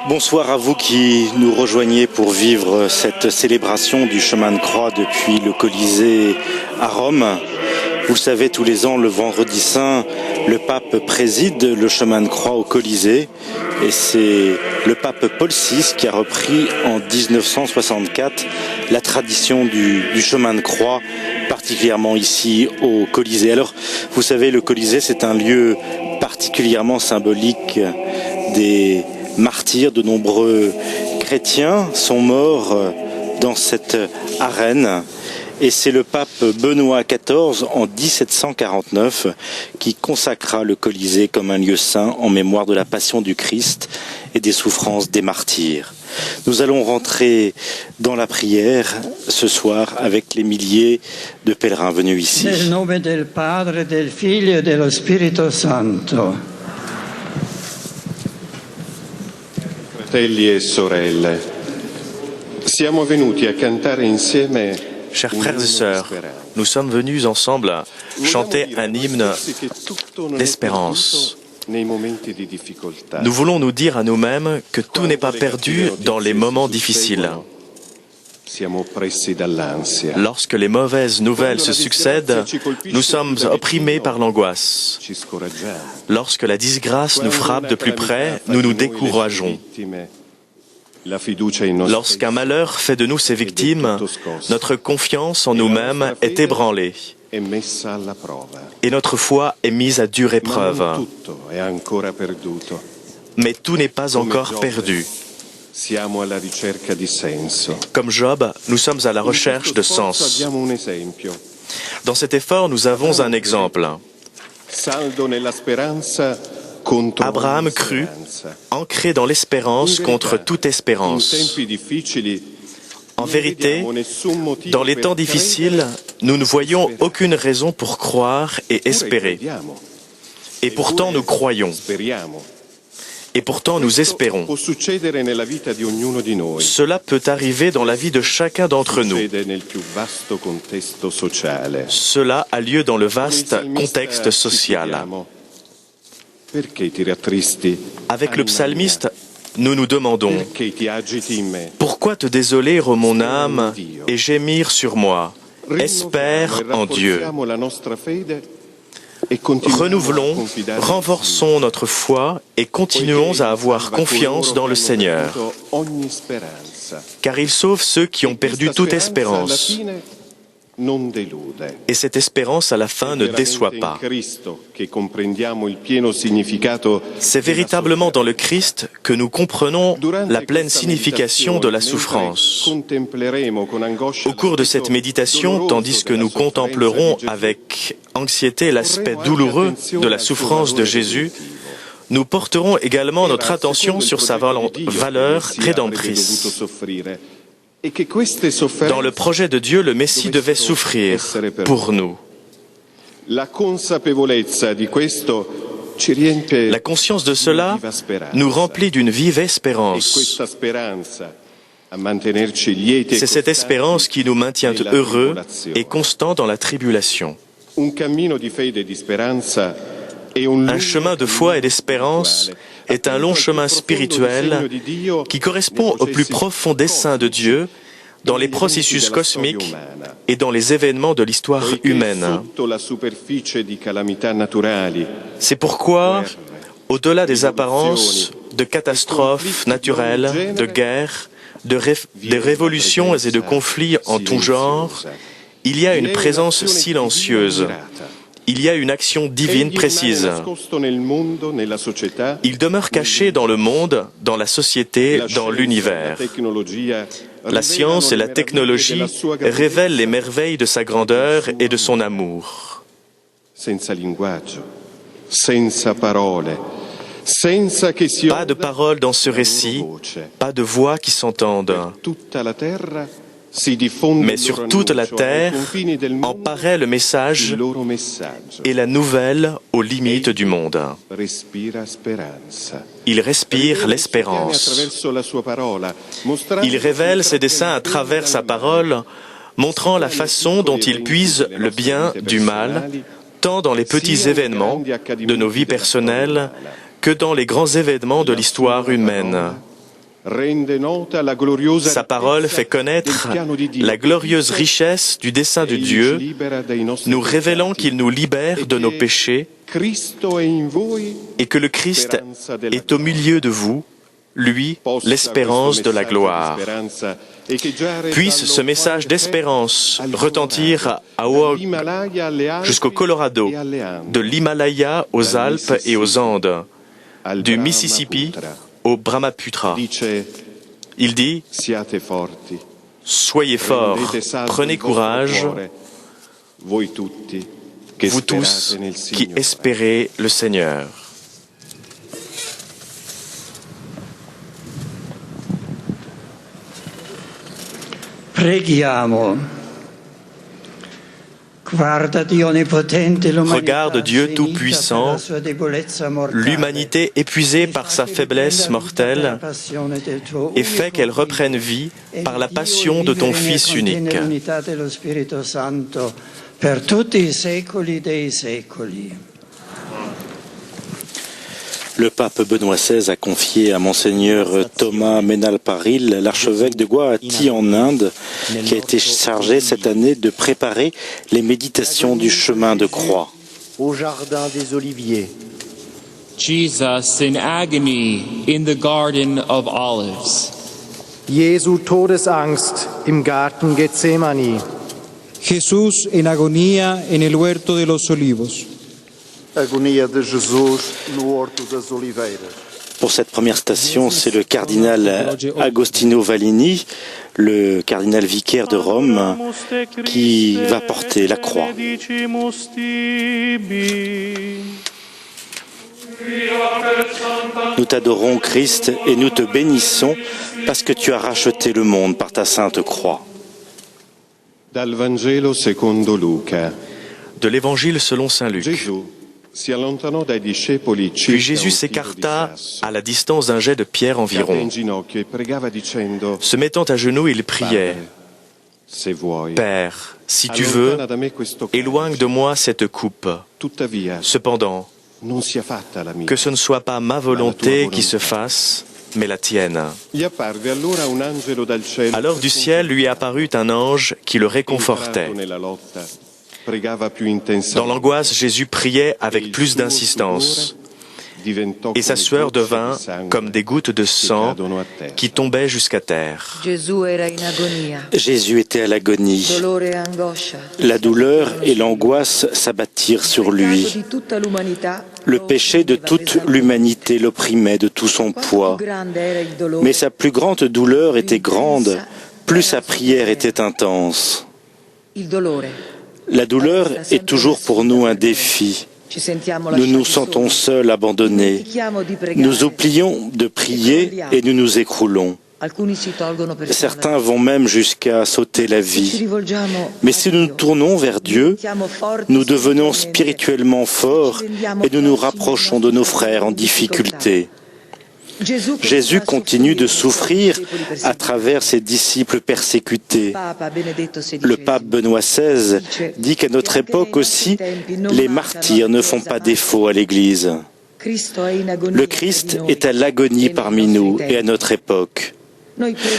Bonsoir à vous qui nous rejoignez pour vivre cette célébration du chemin de croix depuis le Colisée à Rome. Vous le savez, tous les ans, le vendredi saint, le pape préside le chemin de croix au Colisée. Et c'est le pape Paul VI qui a repris en 1964 la tradition du chemin de croix, particulièrement ici au Colisée. Alors, vous savez, le Colisée, c'est un lieu particulièrement symbolique des martyrs. De nombreux chrétiens sont morts dans cette arène. Et c'est le pape Benoît XIV en 1749 qui consacra le Colisée comme un lieu saint en mémoire de la passion du Christ et des souffrances des martyrs. Nous allons rentrer dans la prière ce soir avec les milliers de pèlerins venus ici. Nel nome del Padre, del Figlio e dello Spirito Santo. Fratelli e sorelle, siamo venuti a cantare insieme. Chers frères et sœurs, nous sommes venus ensemble chanter un hymne d'espérance. Nous voulons nous dire à nous-mêmes que tout n'est pas perdu dans les moments difficiles. Lorsque les mauvaises nouvelles se succèdent, nous sommes opprimés par l'angoisse. Lorsque la disgrâce nous frappe de plus près, nous nous décourageons. Lorsqu'un malheur fait de nous ses victimes, notre confiance en nous-mêmes est ébranlée et notre foi est mise à dure épreuve. Mais tout n'est pas encore perdu. Comme Job, nous sommes à la recherche de sens. Dans cet effort, nous avons un exemple. Abraham crut, ancré dans l'espérance contre toute espérance. En vérité, dans les temps difficiles, nous ne voyons aucune raison pour croire et espérer. Et pourtant, nous croyons. Et pourtant, nous espérons. Cela peut arriver dans la vie de chacun d'entre nous. Cela a lieu dans le vaste contexte social. Avec le psalmiste, nous nous demandons « Pourquoi te désoler, ô mon âme, et gémir sur moi? Espère en Dieu. » Renouvelons, renforçons notre foi et continuons à avoir confiance dans le Seigneur, car il sauve ceux qui ont perdu toute espérance. Et cette espérance à la fin ne déçoit pas. C'est véritablement dans le Christ que nous comprenons la pleine signification de la souffrance. Au cours de cette méditation, tandis que nous contemplerons avec anxiété l'aspect douloureux de la souffrance de Jésus, nous porterons également notre attention sur sa valeur rédemptrice. Dans le projet de Dieu, le Messie devait souffrir pour nous. La conscience de cela nous remplit d'une vive espérance. C'est cette espérance qui nous maintient heureux et constants dans la tribulation. Un chemin de foi et d'espérance est un long chemin spirituel qui correspond au plus profond dessein de Dieu dans les processus cosmiques et dans les événements de l'histoire humaine. C'est pourquoi, au-delà des apparences de catastrophes naturelles, de guerres, de révolutions et de conflits en tout genre, il y a une présence silencieuse. Il y a une action divine précise. Il demeure caché dans le monde, dans la société, dans l'univers. La science et la technologie révèlent les merveilles de sa grandeur et de son amour. Pas de paroles dans ce récit, pas de voix qui s'entendent. Mais sur toute la terre, en paraît le message et la nouvelle aux limites du monde. Il respire l'espérance. Il révèle ses desseins à travers sa parole, montrant la façon dont il puise le bien du mal, tant dans les petits événements de nos vies personnelles que dans les grands événements de l'histoire humaine. Sa parole fait connaître la glorieuse richesse du dessein de Dieu, nous révélant qu'il nous libère de nos péchés et que le Christ est au milieu de vous, lui, l'espérance de la gloire. Puisse ce message d'espérance retentir à Oahu jusqu'au Colorado, de l'Himalaya aux Alpes et aux Andes, du Mississippi au Brahmaputra. Il dit, soyez forts, prenez courage, vous tous qui espérez le Seigneur. Preghiamo. Regarde Dieu Tout-Puissant, l'humanité épuisée par sa faiblesse mortelle, et fais qu'elle reprenne vie par la passion de ton Fils unique. Le pape Benoît XVI a confié à Monseigneur Thomas Ménal-Paril, l'archevêque de Guwahati en Inde, qui a été chargé cette année de préparer les méditations du chemin de croix. Au jardin des Oliviers. Jesus in agony in the Garden of Olives. Jesu Todesangst im Garten Gethsemane. Jesús en agonía en el huerto de los olivos. Agonia de Jesus no Horto das Oliveiras. Pour cette première station, c'est le cardinal Agostino Vallini, le cardinal vicaire de Rome, qui va porter la croix. Nous t'adorons, Christ, et nous te bénissons parce que tu as racheté le monde par ta sainte croix. Dal Vangelo secondo Luca. De l'Évangile selon saint Luc. Puis Jésus s'écarta à la distance d'un jet de pierre environ. Se mettant à genoux, il priait, « Père, si tu veux, éloigne de moi cette coupe. Cependant, que ce ne soit pas ma volonté qui se fasse, mais la tienne. » Alors du ciel lui apparut un ange qui le réconfortait. Dans l'angoisse, Jésus priait avec plus d'insistance, et sa sueur devint comme des gouttes de sang qui tombaient jusqu'à terre. Jésus était à l'agonie. La douleur et l'angoisse s'abattirent sur lui. Le péché de toute l'humanité l'opprimait de tout son poids. Mais sa plus grande douleur était grande, plus sa prière était intense. La douleur est toujours pour nous un défi. Nous nous sentons seuls, abandonnés. Nous oublions de prier et nous nous écroulons. Certains vont même jusqu'à sauter la vie. Mais si nous nous tournons vers Dieu, nous devenons spirituellement forts et nous nous rapprochons de nos frères en difficulté. Jésus continue de souffrir à travers ses disciples persécutés. Le pape Benoît XVI dit qu'à notre époque aussi, les martyrs ne font pas défaut à l'Église. Le Christ est à l'agonie parmi nous et à notre époque.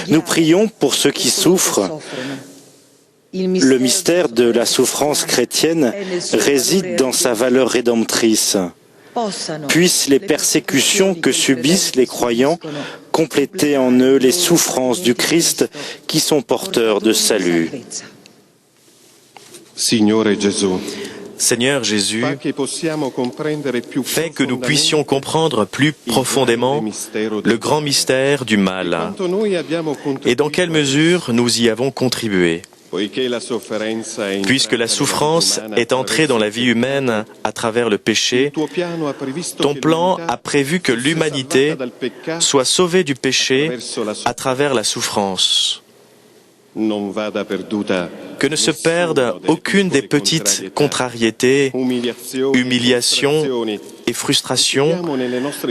Nous prions pour ceux qui souffrent. Le mystère de la souffrance chrétienne réside dans sa valeur rédemptrice. Puissent les persécutions que subissent les croyants compléter en eux les souffrances du Christ qui sont porteurs de salut. Seigneur Jésus, fais que nous puissions comprendre plus profondément le grand mystère du mal et dans quelle mesure nous y avons contribué. Puisque la souffrance est entrée dans la vie humaine à travers le péché, ton plan a prévu que l'humanité soit sauvée du péché à travers la souffrance. Que ne se perde aucune des petites contrariétés, humiliations et frustrations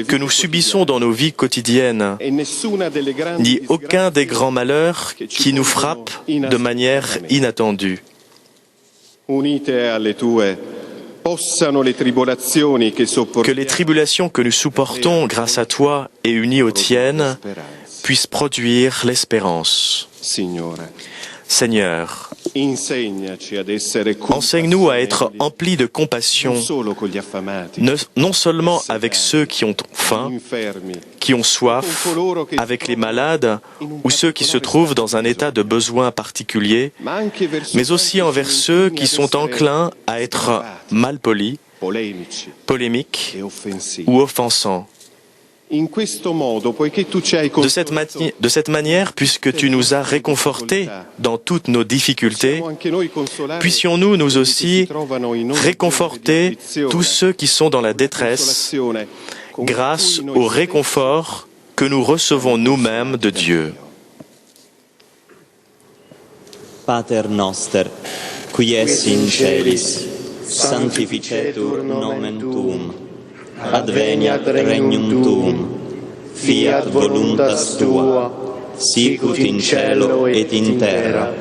que nous subissons dans nos vies quotidiennes, ni aucun des grands malheurs qui nous frappent de manière inattendue. Que les tribulations que nous supportons grâce à toi et unies aux tiennes puisse produire l'espérance. Seigneur, enseigne-nous à être emplis de compassion, non seulement avec ceux qui ont faim, qui ont soif, avec les malades ou ceux qui se trouvent dans un état de besoin particulier, mais aussi envers ceux qui sont enclins à être malpolis, polémiques ou offensants. De cette manière, puisque tu nous as réconfortés dans toutes nos difficultés, puissions-nous, nous aussi, réconforter tous ceux qui sont dans la détresse grâce au réconfort que nous recevons nous-mêmes de Dieu. Pater noster, qui es in celis, sanctificetur nomen tuum. Adveniat regnum tuum, fiat voluntas tua, sicut in cielo et in terra.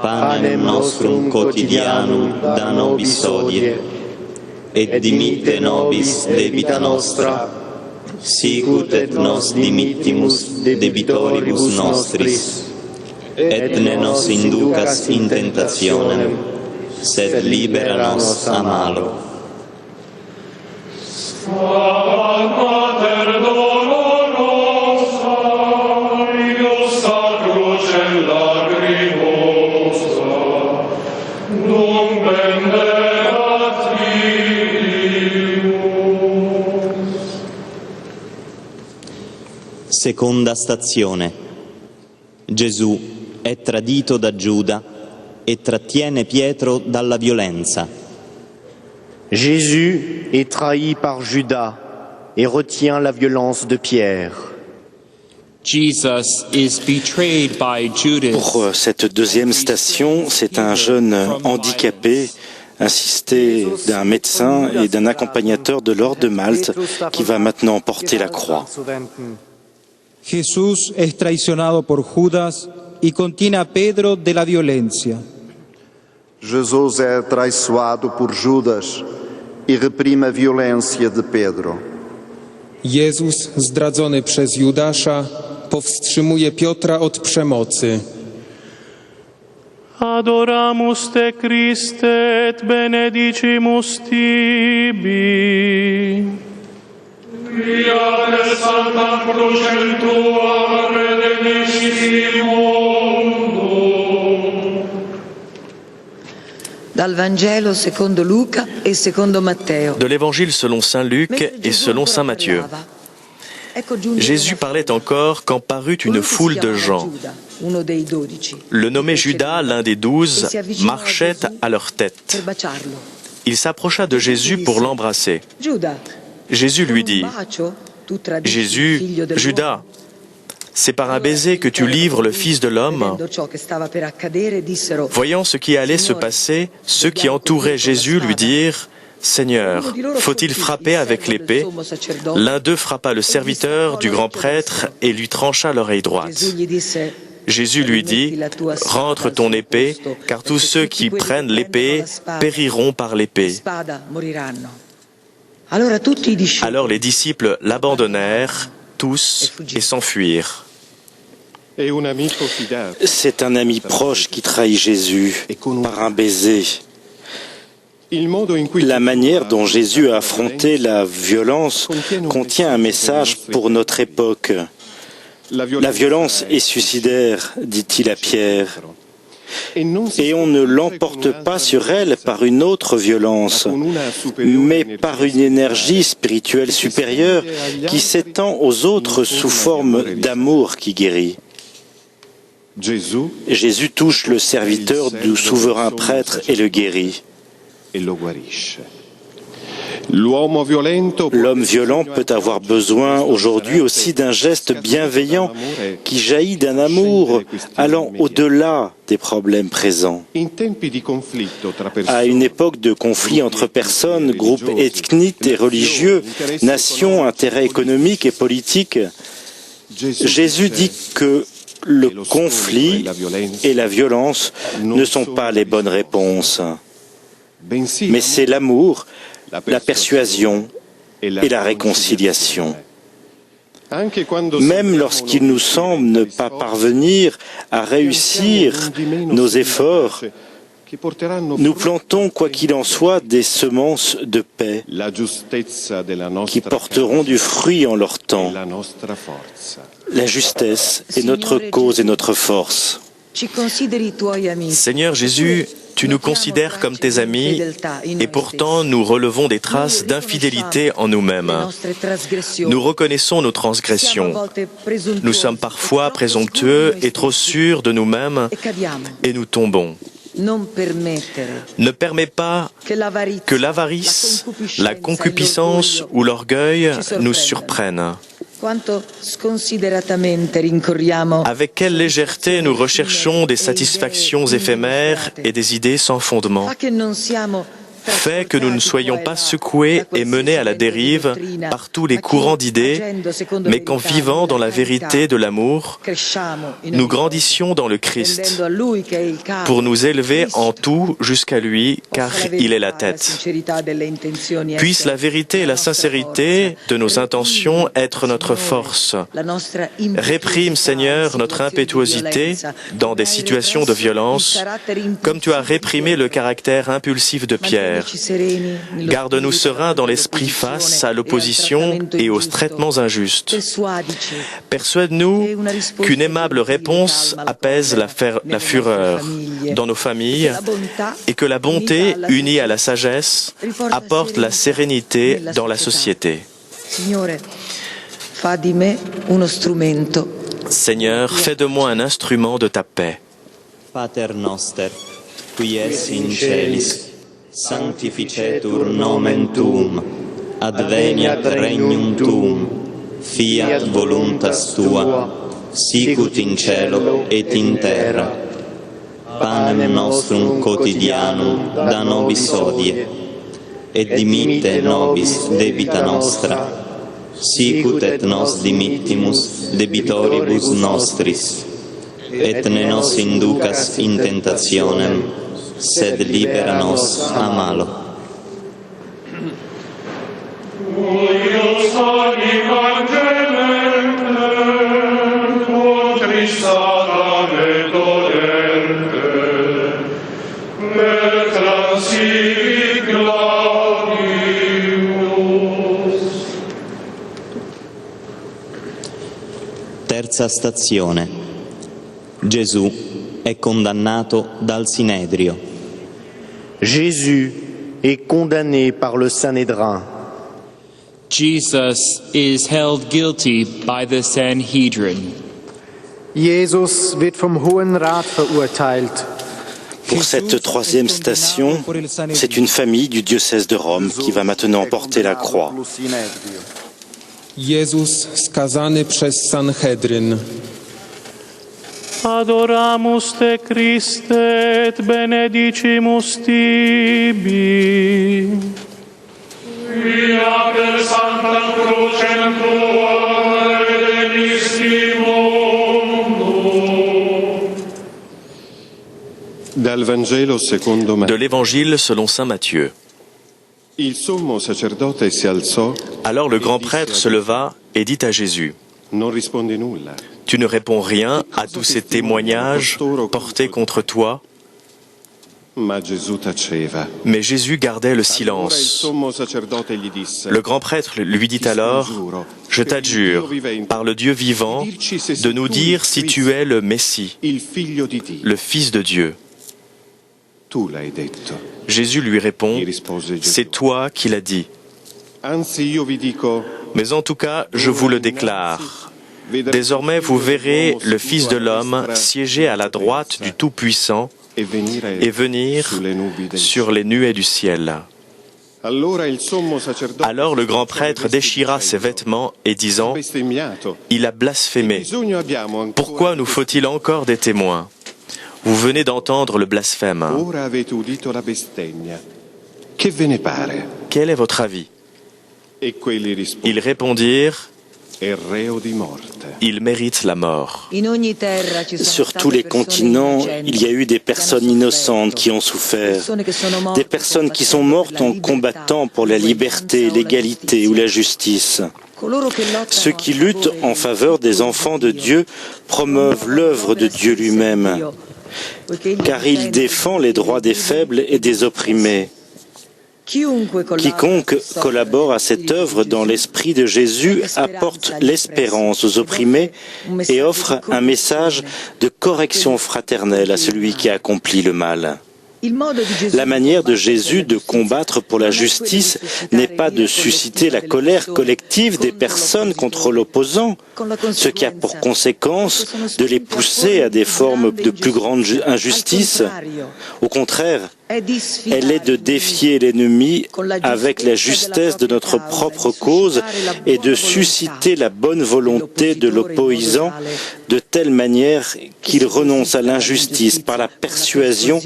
Panem nostrum quotidianum da nobis hodie, et dimitte nobis debita nostra, sicut et nos dimittimus debitoribus nostris, et ne nos inducas in tentationem, sed libera nos a malo. Mater dolorosa, illusta crucem lacrimosa, dum bendecat Filius. Seconda stazione. Gesù è tradito da Giuda e trattiene Pietro dalla violenza. Jésus est trahi par Judas et retient la violence de Pierre. Jesus is betrayed by Judas. Pour cette deuxième station, c'est un jeune handicapé assisté d'un médecin et d'un accompagnateur de l'ordre de Malte qui va maintenant porter la croix. Jesús es traicionado por Judas y contiene a Pedro de la violencia. Jesus é traiçoado por Judas i reprime a violência de Pedro. Jezus, zdradzony przez Judasza, powstrzymuje Piotra od przemocy. Adoramus te Christe et benedicimus tibi. Via per sanctam crucem tuam redemisti mundo. Dal Vangelo secondo Luca e secondo Matteo. De l'Évangile selon saint Luc et selon saint Matthieu. Jésus parlait encore quand parut une foule de gens. Le nommé Judas, l'un des 12, marchait à leur tête. Il s'approcha de Jésus pour l'embrasser. Jésus lui dit, « Jésus, Judas, c'est par un baiser que tu livres le Fils de l'homme. » Voyant ce qui allait se passer, ceux qui entouraient Jésus lui dirent, « Seigneur, faut-il frapper avec l'épée ?» L'un d'eux frappa le serviteur du grand prêtre et lui trancha l'oreille droite. Jésus lui dit, « Rentre ton épée, car tous ceux qui prennent l'épée périront par l'épée. » Alors les disciples l'abandonnèrent tous et s'enfuirent. C'est un ami proche qui trahit Jésus par un baiser. La manière dont Jésus a affronté la violence contient un message pour notre époque. La violence est suicidaire, dit-il à Pierre. Et on ne l'emporte pas sur elle par une autre violence, mais par une énergie spirituelle supérieure qui s'étend aux autres sous forme d'amour qui guérit. Jésus touche le serviteur du souverain prêtre et le guérit. L'homme violent peut avoir besoin aujourd'hui aussi d'un geste bienveillant qui jaillit d'un amour allant au-delà des problèmes présents. À une époque de conflit entre personnes, groupes ethniques et religieux, nations, intérêts économiques et politiques, Jésus dit que le conflit et la violence ne sont pas les bonnes réponses, mais c'est l'amour, la persuasion et la réconciliation. Même lorsqu'il nous semble ne pas parvenir à réussir nos efforts, nous plantons, quoi qu'il en soit, des semences de paix qui porteront du fruit en leur temps. La justesse est notre cause et notre force. Seigneur Jésus, tu nous considères comme tes amis et pourtant nous relevons des traces d'infidélité en nous-mêmes. Nous reconnaissons nos transgressions. Nous sommes parfois présomptueux et trop sûrs de nous-mêmes et nous tombons. Ne permets pas que l'avarice, la concupiscence ou l'orgueil nous surprennent. Avec quelle légèreté nous recherchons des satisfactions éphémères et des idées sans fondement. Fait que nous ne soyons pas secoués et menés à la dérive par tous les courants d'idées, mais qu'en vivant dans la vérité de l'amour, nous grandissions dans le Christ, pour nous élever en tout jusqu'à lui, car il est la tête. Puisse la vérité et la sincérité de nos intentions être notre force. Réprime, Seigneur, notre impétuosité dans des situations de violence, comme tu as réprimé le caractère impulsif de Pierre. Garde-nous sereins dans l'esprit face à l'opposition et aux traitements injustes. Persuade-nous qu'une aimable réponse apaise la fureur dans nos familles et que la bonté, unie à la sagesse, apporte la sérénité dans la société. Seigneur, fais de moi un instrument de ta paix. Pater noster, qui es in celis, sanctificetur nomen tuum, adveniat regnum tuum, fiat voluntas tua, sicut in cielo et in terra. Panem nostrum quotidianum da nobis hodie, et dimitte nobis debita nostra, sicut et nos dimittimus debitoribus nostris, et ne nos inducas in tentationem, sed libera nos a malo. Terza stazione. Gesù è condannato dal Sinedrio. Jésus est condamné par le Sanhédrin. Jesus is held guilty by the Sanhedrin. Jesus wird vom Hohen Rat verurteilt. Pour cette troisième station, c'est une famille du diocèse de Rome qui va maintenant porter la croix. Jezus skazany przez Sanhedryn. Adoramus te Christe et benedicimus tibi. Via per Sanctam Crucem Tuam redemissimum. De l'Évangile selon saint Matthieu. Alors le grand prêtre se leva et dit à Jésus: Tu ne réponds rien à tous ces témoignages portés contre toi. Mais Jésus gardait le silence. Le grand prêtre lui dit alors: Je t'adjure, par le Dieu vivant, de nous dire si tu es le Messie, le Fils de Dieu. Jésus lui répond: C'est toi qui l'as dit. Mais en tout cas, je vous le déclare. Désormais, vous verrez le Fils de l'homme siéger à la droite du Tout-Puissant et venir sur les nuées du ciel. Alors le grand prêtre déchira ses vêtements et disant: Il a blasphémé. Pourquoi nous faut-il encore des témoins? Vous venez d'entendre le blasphème. Quel est votre avis? Ils répondirent: Il mérite la mort. Sur tous les continents, il y a eu des personnes innocentes qui ont souffert, des personnes qui sont mortes en combattant pour la liberté, l'égalité ou la justice. Ceux qui luttent en faveur des enfants de Dieu promeuvent l'œuvre de Dieu lui-même, car il défend les droits des faibles et des opprimés. Quiconque collabore à cette œuvre dans l'esprit de Jésus apporte l'espérance aux opprimés et offre un message de correction fraternelle à celui qui accomplit le mal. La manière de Jésus de combattre pour la justice n'est pas de susciter la colère collective des personnes contre l'opposant, ce qui a pour conséquence de les pousser à des formes de plus grande injustice. Au contraire, elle est de défier l'ennemi avec la justesse de notre propre cause et de susciter la bonne volonté de l'opposant de telle manière qu'il renonce à l'injustice par la persuasion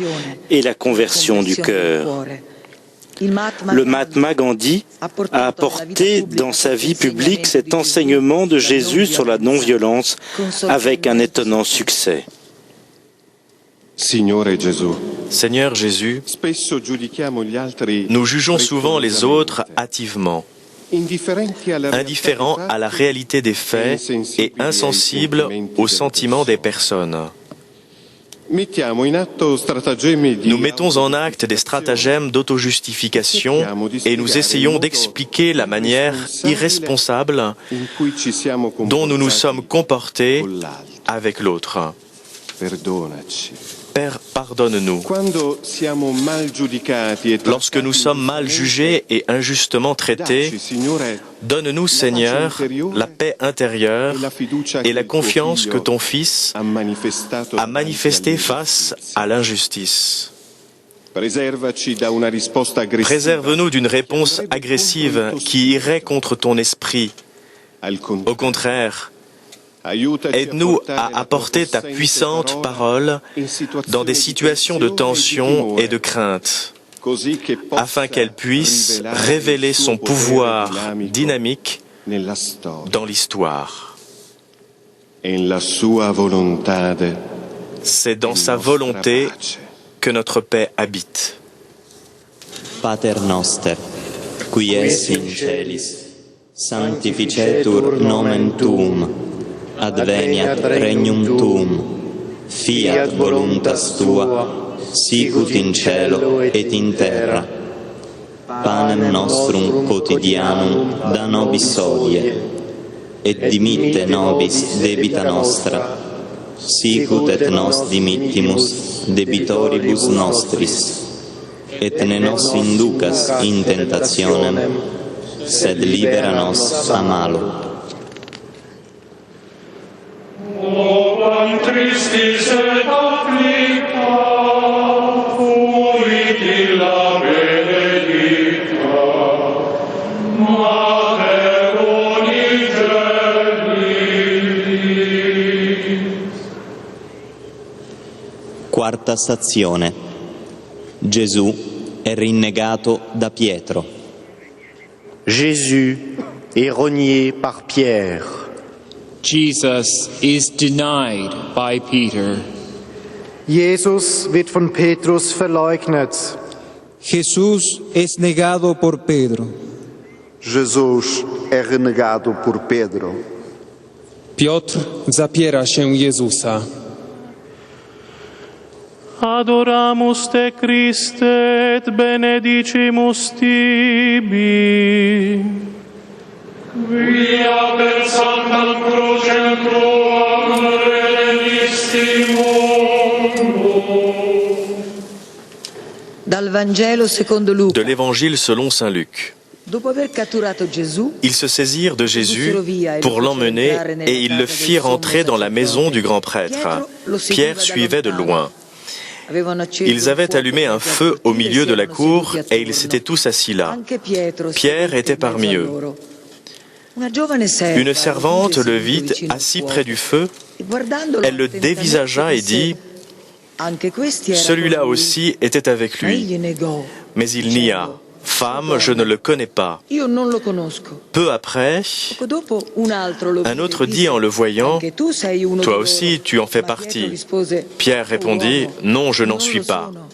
et la conversion du cœur. Le Mahatma Gandhi a apporté dans sa vie publique cet enseignement de Jésus sur la non-violence avec un étonnant succès. Seigneur Jésus, nous jugeons souvent les autres hâtivement, indifférents à la réalité des faits et insensibles aux sentiments des personnes. Nous mettons en acte des stratagèmes d'autojustification et nous essayons d'expliquer la manière irresponsable dont nous nous sommes comportés avec l'autre. Père, pardonne-nous. Lorsque nous sommes mal jugés et injustement traités, donne-nous, Seigneur, la paix intérieure et la confiance que ton Fils a manifestée face à l'injustice. Préserve-nous d'une réponse agressive qui irait contre ton esprit. Au contraire, aide-nous à apporter ta puissante parole dans des situations de tension et de crainte, afin qu'elle puisse révéler son pouvoir dynamique dans l'histoire. C'est dans sa volonté que notre paix habite. Pater noster, qui es in celis, sanctificetur nomen tuum. Adveniat regnum tuum, fiat voluntas tua, sicut in cielo et in terra. Panem nostrum quotidianum da nobis hodie, et dimitte nobis debita nostra, sicut et nos dimittimus debitoribus nostris, et ne nos inducas in tentationem, sed libera nos a malo. Tristis et afflicta, fuit illa benedicta, Mater unigenit. Quarta stazione. Gesù è rinnegato da Pietro. Jésus est renié par Pierre. Jesus is denied by Peter. Jesus wird von Petrus verleugnet. Jesús es negado por Pedro. Jesus é renegado por Pedro. Piotr zapiera się Jezusa. Adoramus te Christe et benedicimus tibi. Via per Sanctam Crucem Tuam redemisti mundo. Dal Vangelo secondo Luca. De l'Évangile selon saint Luc. Dopo aver catturato Gesù, Ils se saisirent de Jésus pour l'emmener et ils le firent entrer dans la maison du grand prêtre. Pierre suivait de loin. Ils avaient allumé un feu au milieu de la cour et ils s'étaient tous assis là. Pierre était parmi eux. Une servante le vit assis près du feu. Elle le dévisagea et dit « Celui-là aussi était avec lui ». Mais il nia. Femme, je ne le connais pas. Io non lo conosco. Peu après, Poco dopo un altro lo un vide autre e dit en le voyant, Anche tu sei uno toi di aussi loro. tu en fais Ma Pietro partie. rispose, Pierre répondit, non, je n'en non suis lo pas. sono.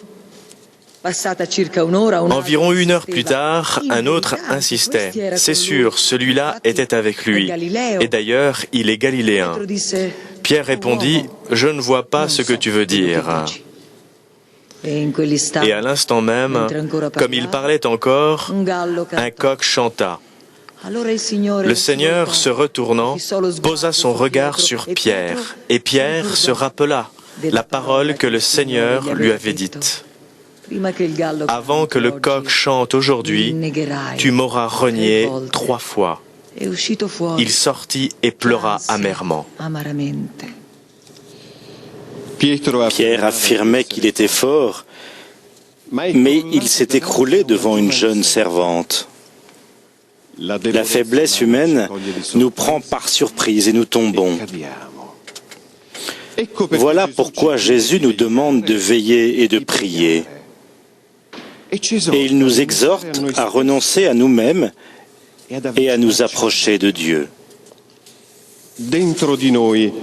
Passata circa un'ora, un Environ altro 1 heure plus insisteva. tard, In un autre verità, insistait. questi era C'est con lui. sûr, celui-là Infatti, était avec lui. è Galileo. Et d'ailleurs, il est galiléen. Pietro disse, Pierre répondit, je ne vois pas ce que tu veux dire. E in quell'istante, Et à l'instant même, mentre ancora comme il parlava, parlait encore, un gallo cantò. un coq chanta. Allora il Signore Le si Seigneur, voltò, se retournant, fissò lo sguardo posa son su regard Pietro, sur e Pierre, et Pierre se rappela la parole que le Seigneur lui avait dite. Prima che il gallo Avant que le coq chante aujourd'hui, tu m'auras renié 3 fois. è uscito fuori, Il sortit et pleura amèrement. amaramente. Pierre affirmait qu'il était fort, mais il s'est écroulé devant une jeune servante. La faiblesse humaine nous prend par surprise et nous tombons. Voilà pourquoi Jésus nous demande de veiller et de prier. Et il nous exhorte à renoncer à nous-mêmes et à nous approcher de Dieu.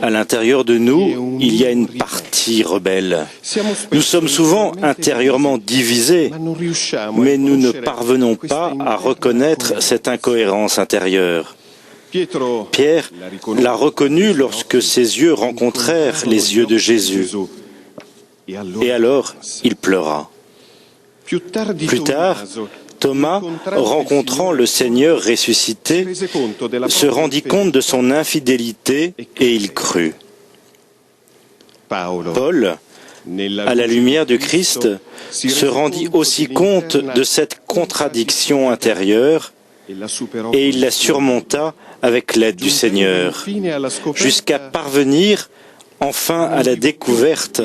À l'intérieur de nous, il y a une partie rebelle. Nous sommes souvent intérieurement divisés, mais nous ne parvenons pas à reconnaître cette incohérence intérieure. Pierre l'a reconnu lorsque ses yeux rencontrèrent les yeux de Jésus. Et alors, il pleura. Plus tard, Thomas, rencontrant le Seigneur ressuscité, se rendit compte de son infidélité et il crut. Paul, à la lumière du Christ, se rendit aussi compte de cette contradiction intérieure et il la surmonta avec l'aide du Seigneur, jusqu'à parvenir enfin à la découverte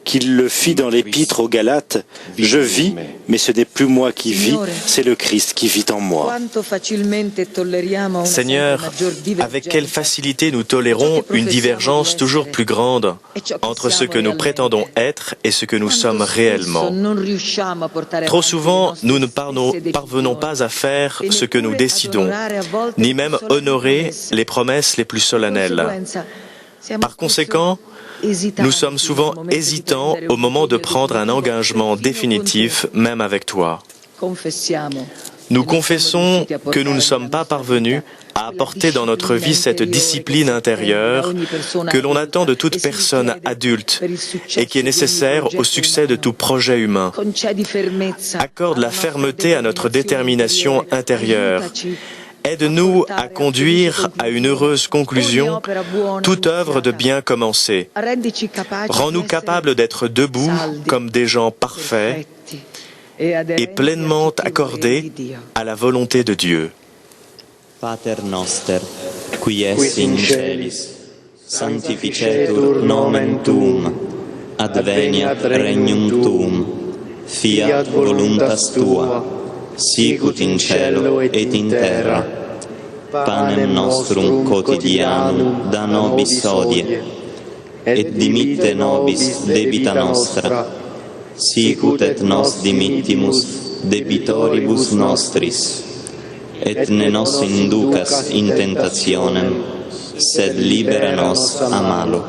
qu'il le fit dans l'épître aux Galates, « Je vis, mais ce n'est plus moi qui vis, c'est le Christ qui vit en moi. » Seigneur, avec quelle facilité nous tolérons une divergence toujours plus grande entre ce que nous prétendons être et ce que nous sommes réellement. Trop souvent, nous ne parvenons pas à faire ce que nous décidons, ni même honorer les promesses les plus solennelles. Par conséquent, nous sommes souvent hésitants au moment de prendre un engagement définitif, même avec toi. Nous confessons que nous ne sommes pas parvenus à apporter dans notre vie cette discipline intérieure que l'on attend de toute personne adulte et qui est nécessaire au succès de tout projet humain. Accorde la fermeté à notre détermination intérieure. Aide-nous à conduire à une heureuse conclusion toute œuvre de bien commencée. Rends-nous capables d'être debout comme des gens parfaits et pleinement accordés à la volonté de Dieu. Pater noster, qui es in celis, sanctificetur nomen tuum, adveniat regnum tuum, fiat voluntas tua, sicut in cielo et in terra. Panem nostrum quotidianum da nobis hodie, et dimitte nobis debita nostra, sicut et nos dimittimus debitoribus nostris, et ne nos inducas in tentationem, sed libera nos a malo.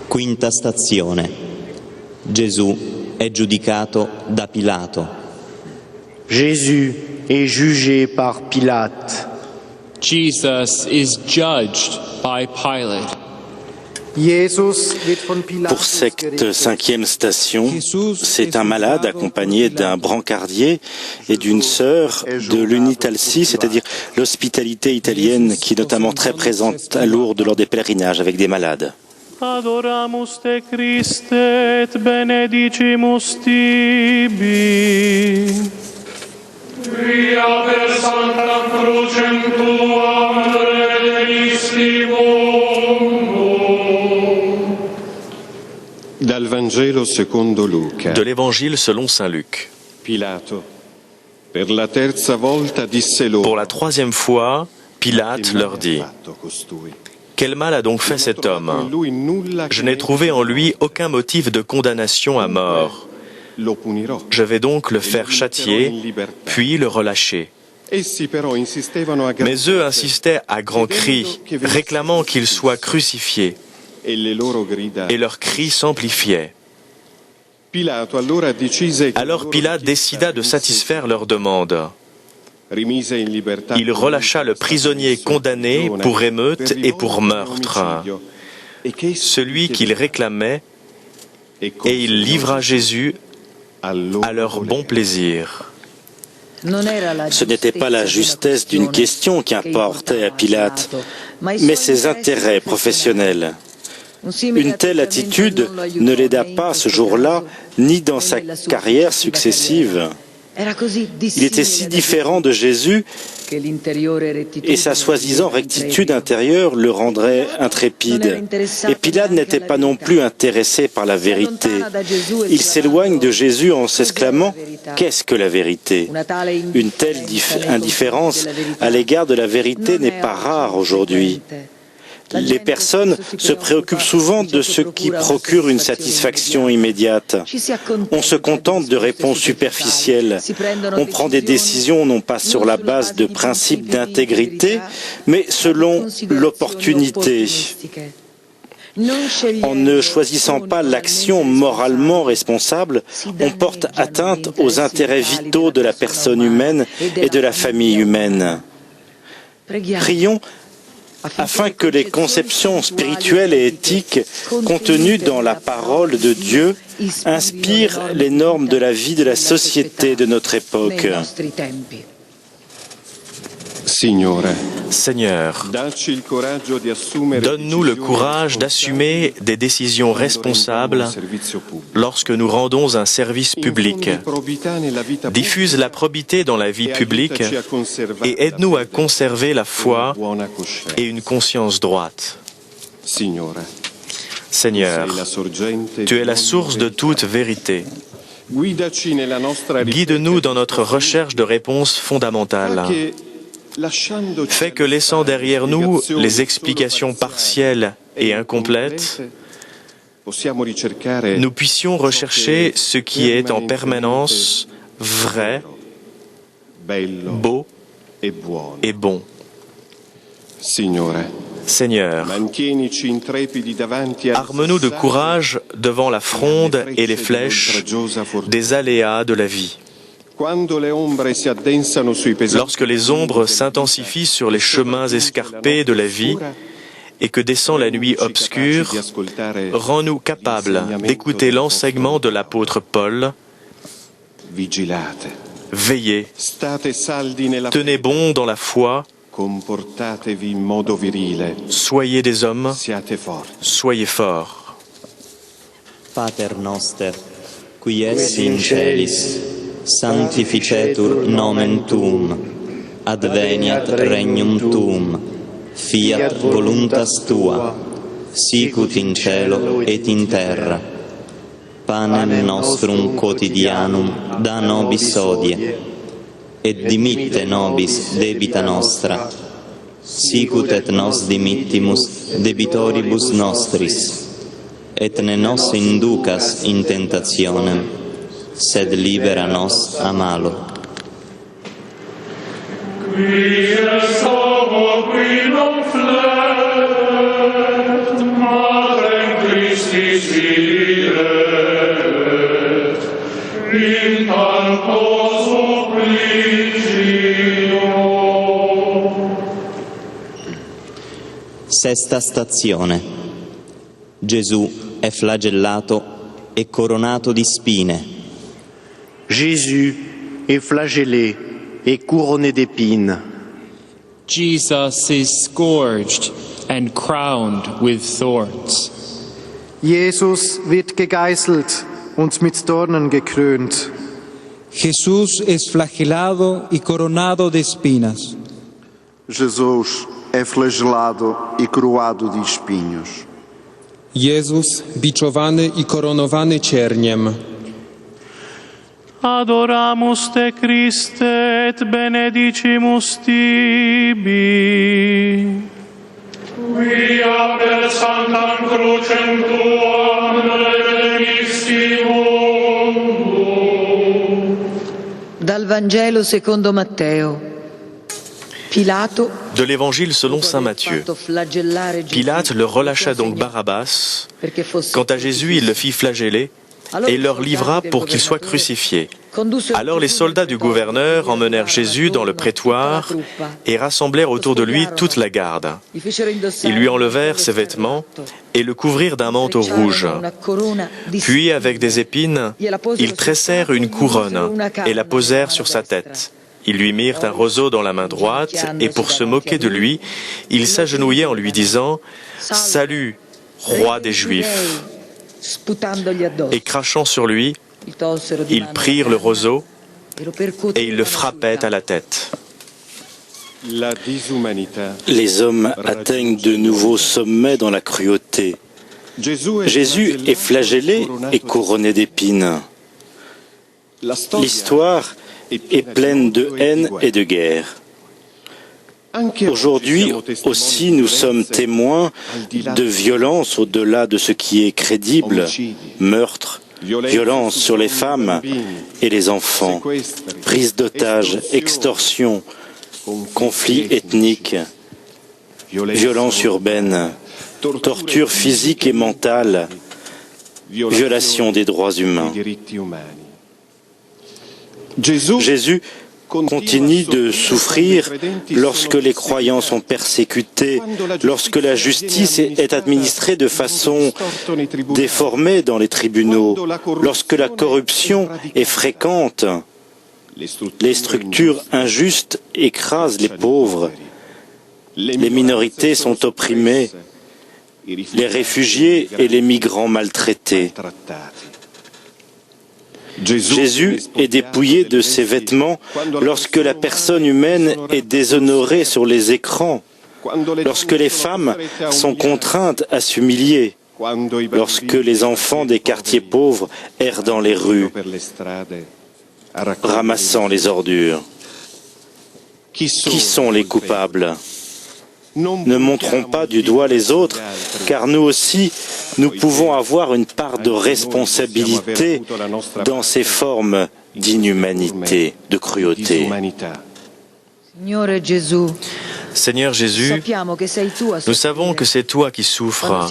Quinta stazione. Gesù è giudicato da Pilato. Jésus est jugé par Pilate. Jesus is judged by Pilate. Pour cette 5e station, c'est un malade accompagné d'un brancardier et d'une sœur de l'Unitalsi, c'est-à-dire l'hospitalité italienne qui est notamment très présente à Lourdes lors des pèlerinages avec des malades. Adoramus te Christe et benedicimus tibi. Via per Sanctam Crucem tuam redemptivum. Dal Vangelo secondo Luca. De l'Évangile selon saint Luc. Pilato, per la terza volta disse loro. Pour la troisième fois, Pilate leur dit: quel mal a donc fait cet homme? Je n'ai trouvé en lui aucun motif de condamnation à mort. Je vais donc le faire châtier, puis le relâcher. Mais eux insistaient à grands cris, réclamant qu'il soit crucifié. Et leurs cris s'amplifiaient. Alors Pilate décida de satisfaire leur demande. Il relâcha le prisonnier condamné pour émeute et pour meurtre, celui qu'il réclamait, et il livra Jésus à leur bon plaisir. Ce n'était pas la justesse d'une question qui importait à Pilate, mais ses intérêts professionnels. Une telle attitude ne l'aida pas ce jour-là, ni dans sa carrière successive. Il était si différent de Jésus et sa soi-disant rectitude intérieure le rendrait intrépide. Et Pilate n'était pas non plus intéressé par la vérité. Il s'éloigne de Jésus en s'exclamant « Qu'est-ce que la vérité ?» Une telle indifférence à l'égard de la vérité n'est pas rare aujourd'hui. Les personnes se préoccupent souvent de ce qui procure une satisfaction immédiate. On se contente de réponses superficielles. On prend des décisions non pas sur la base de principes d'intégrité, mais selon l'opportunité. En ne choisissant pas l'action moralement responsable, on porte atteinte aux intérêts vitaux de la personne humaine et de la famille humaine. Prions afin que les conceptions spirituelles et éthiques contenues dans la parole de Dieu inspirent les normes de la vie de la société de notre époque. Seigneur, donne-nous le courage d'assumer des décisions responsables lorsque nous rendons un service public. Diffuse la probité dans la vie publique et aide-nous à conserver la foi et une conscience droite. Seigneur, tu es la source de toute vérité. Guide-nous dans notre recherche de réponses fondamentales. Fais que, laissant derrière nous les explications partielles et incomplètes, nous puissions rechercher ce qui est en permanence vrai, beau et bon. Seigneur, arme-nous de courage devant la fronde et les flèches des aléas de la vie. Lorsque les ombres s'intensifient sur les chemins escarpés de la vie et que descend la nuit obscure, rends-nous capables d'écouter l'enseignement de l'apôtre Paul. Veillez, tenez bon dans la foi, soyez des hommes, soyez forts. Pater noster, qui es in celis, sanctificetur nomen tuum, adveniat regnum tuum, fiat voluntas tua, sicut in cielo et in terra. Panem nostrum quotidianum da nobis hodie, et dimitte nobis debita nostra, sicut et nos dimittimus debitoribus nostris, et ne nos inducas in tentationem, sed libera nos a malo. Qui est homo qui non flet, Matrem Christi siret, in tanto supplicio. Sesta stazione. Gesù è flagellato e coronato di spine. Jésus est flagellé et couronné d'épines. Jesus is scourged and crowned with thorns. Jesus wird gegeißelt und mit Dornen gekrönt. Jesús es flagelado y coronado de espinas. Jesus é flagelado e coroado de espinhos. Jezus biczowany i koronowany cierniem. Adoramus te Christe et benedicimus tibi. Via per sanctam crucem tuam remissimum. Dal Vangelo secondo Matteo. De l'Évangile selon saint Matthieu. Pilate le relâcha donc Barabbas. Quant à Jésus, il le fit flageller et il leur livra pour qu'il soit crucifié. Alors les soldats du gouverneur emmenèrent Jésus dans le prétoire et rassemblèrent autour de lui toute la garde. Ils lui enlevèrent ses vêtements et le couvrirent d'un manteau rouge. Puis, avec des épines, ils tressèrent une couronne et la posèrent sur sa tête. Ils lui mirent un roseau dans la main droite et pour se moquer de lui, ils s'agenouillaient en lui disant « Salut, roi des Juifs !» Et crachant sur lui, ils prirent le roseau et ils le frappaient à la tête. Les hommes atteignent de nouveaux sommets dans la cruauté. Jésus est flagellé et couronné d'épines. L'histoire est pleine de haine et de guerre. Aujourd'hui aussi, nous sommes témoins de violences au-delà de ce qui est crédible, meurtres, violences sur les femmes et les enfants, prise d'otages, extorsions, conflits ethniques, violences urbaines, torture physique et mentale, violation des droits humains. Jésus continue de souffrir lorsque les croyants sont persécutés, lorsque la justice est administrée de façon déformée dans les tribunaux, lorsque la corruption est fréquente, les structures injustes écrasent les pauvres, les minorités sont opprimées, les réfugiés et les migrants maltraités. Jésus est dépouillé de ses vêtements lorsque la personne humaine est déshonorée sur les écrans, lorsque les femmes sont contraintes à s'humilier, lorsque les enfants des quartiers pauvres errent dans les rues, ramassant les ordures. Qui sont les coupables ? Ne montrons pas du doigt les autres, car nous aussi, nous pouvons avoir une part de responsabilité dans ces formes d'inhumanité, de cruauté. Seigneur Jésus, nous savons que c'est toi qui souffres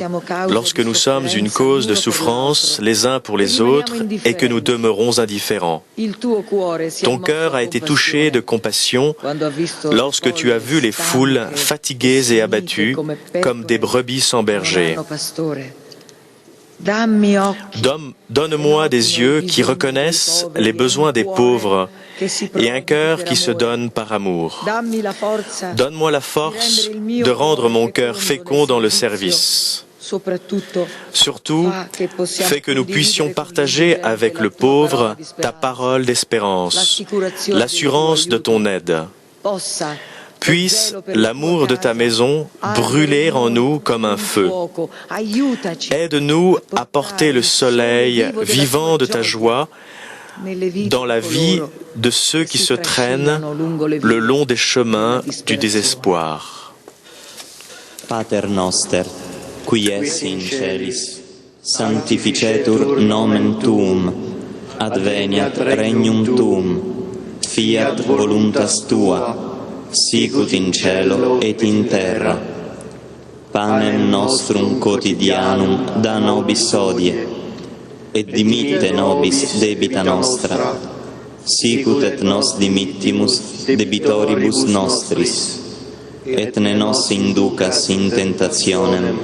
lorsque nous sommes une cause de souffrance les uns pour les autres et que nous demeurons indifférents. Ton cœur a été touché de compassion lorsque tu as vu les foules fatiguées et abattues comme des brebis sans berger. Donne-moi des yeux qui reconnaissent les besoins des pauvres et un cœur qui se donne par amour. Donne-moi la force de rendre mon cœur fécond dans le service. Surtout, fais que nous puissions partager avec le pauvre ta parole d'espérance, l'assurance de ton aide. Puisse l'amour de ta maison brûler en nous comme un feu. Aide-nous à porter le soleil vivant de ta joie dans la vie de ceux qui se traînent le long des chemins du désespoir. Pater noster, qui es in celis, sanctificetur nomen tuum, adveniat regnum tuum, fiat voluntas tua, sicut in cielo et in terra. Panem nostrum quotidianum da nobis hodie, et dimitte nobis debita nostra, sicut et nos dimittimus debitoribus nostris, et ne nos inducas in tentationem,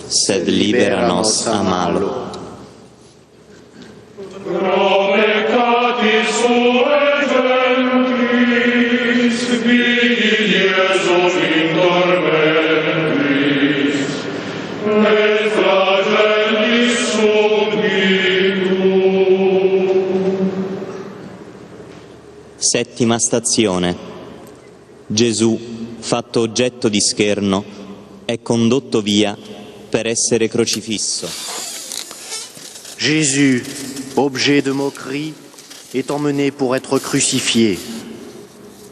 sed libera nos a malo. Settima stazione. Gesù, fatto oggetto di scherno, è condotto via per essere crocifisso. Jésus, objet de moquerie, est emmené pour être crucifié.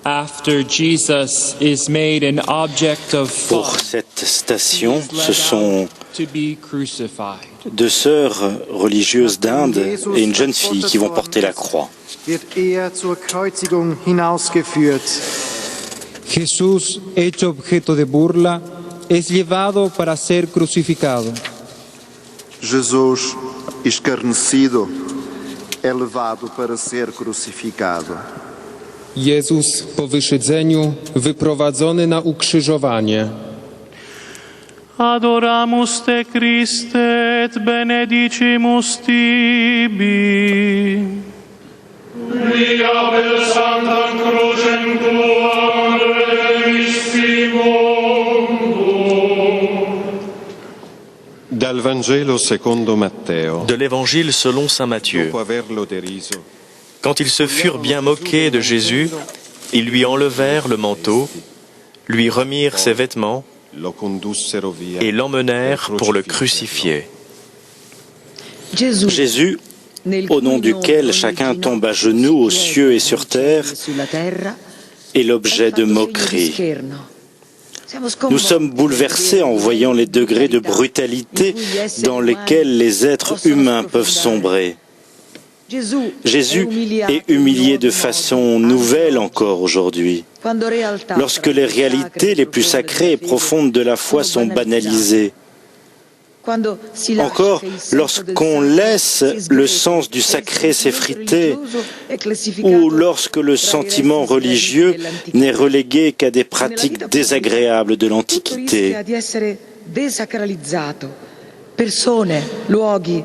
After Jesus is made an object of Pour fun, cette station, ce sont to be crucified. 2 sœurs religieuses d'Inde et une jeune fille qui vont porter la croix. wird zur Kreuzigung hinausgeführt. Jesús, hecho objeto de burla, es llevado para ser crucificado. Jesus, escarnecido, é levado para ser crucificado. Jezus po wyszydzeniu wyprowadzony na ukrzyżowanie. Adoramus te Christe et benedicimus tibi. Via per sanctam crucem tuam Dal Vangelo secondo Matteo. De l'Évangile selon saint Matthieu. Dopo averlo deriso, Quand ils se furent bien moqués de Jésus, ils lui enlevèrent le manteau, lui remirent ses vêtements lo condussero via et l'emmenèrent pour le crucifier. Jésus, au nom duquel chacun tombe à genoux aux cieux et sur terre, est l'objet de moquerie. Nous sommes bouleversés en voyant les degrés de brutalité dans lesquels les êtres humains peuvent sombrer. Jésus est humilié de façon nouvelle encore aujourd'hui, lorsque les réalités les plus sacrées et profondes de la foi sont banalisées. Encore, lorsqu'on laisse le sens du sacré s'effriter, ou lorsque le sentiment religieux n'est relégué qu'à des pratiques désagréables de l'Antiquité.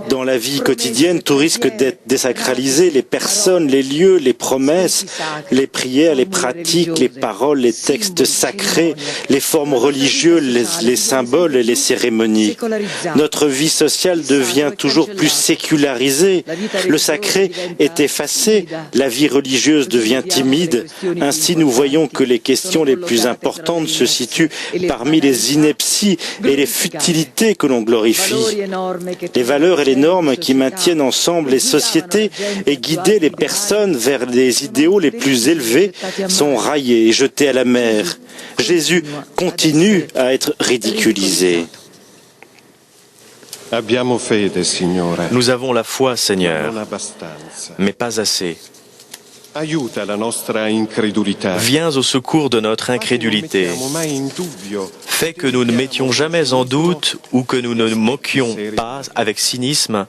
Dans la vie quotidienne, tout risque d'être désacralisé. Les personnes, les lieux, les promesses, les prières, les pratiques, les paroles, les textes sacrés, les formes religieuses, les symboles et les cérémonies. Notre vie sociale devient toujours plus sécularisée. Le sacré est effacé. La vie religieuse devient timide. Ainsi, nous voyons que les questions les plus importantes se situent parmi les inepties et les futilités que l'on glorifie. Les valeurs et les normes qui maintiennent ensemble les sociétés et guider les personnes vers les idéaux les plus élevés sont raillés et jetés à la mer. Jésus continue à être ridiculisé. Nous avons la foi, Seigneur, mais pas assez. Viens au secours de notre incrédulité. Fais que nous ne mettions jamais en doute ou que nous ne moquions pas avec cynisme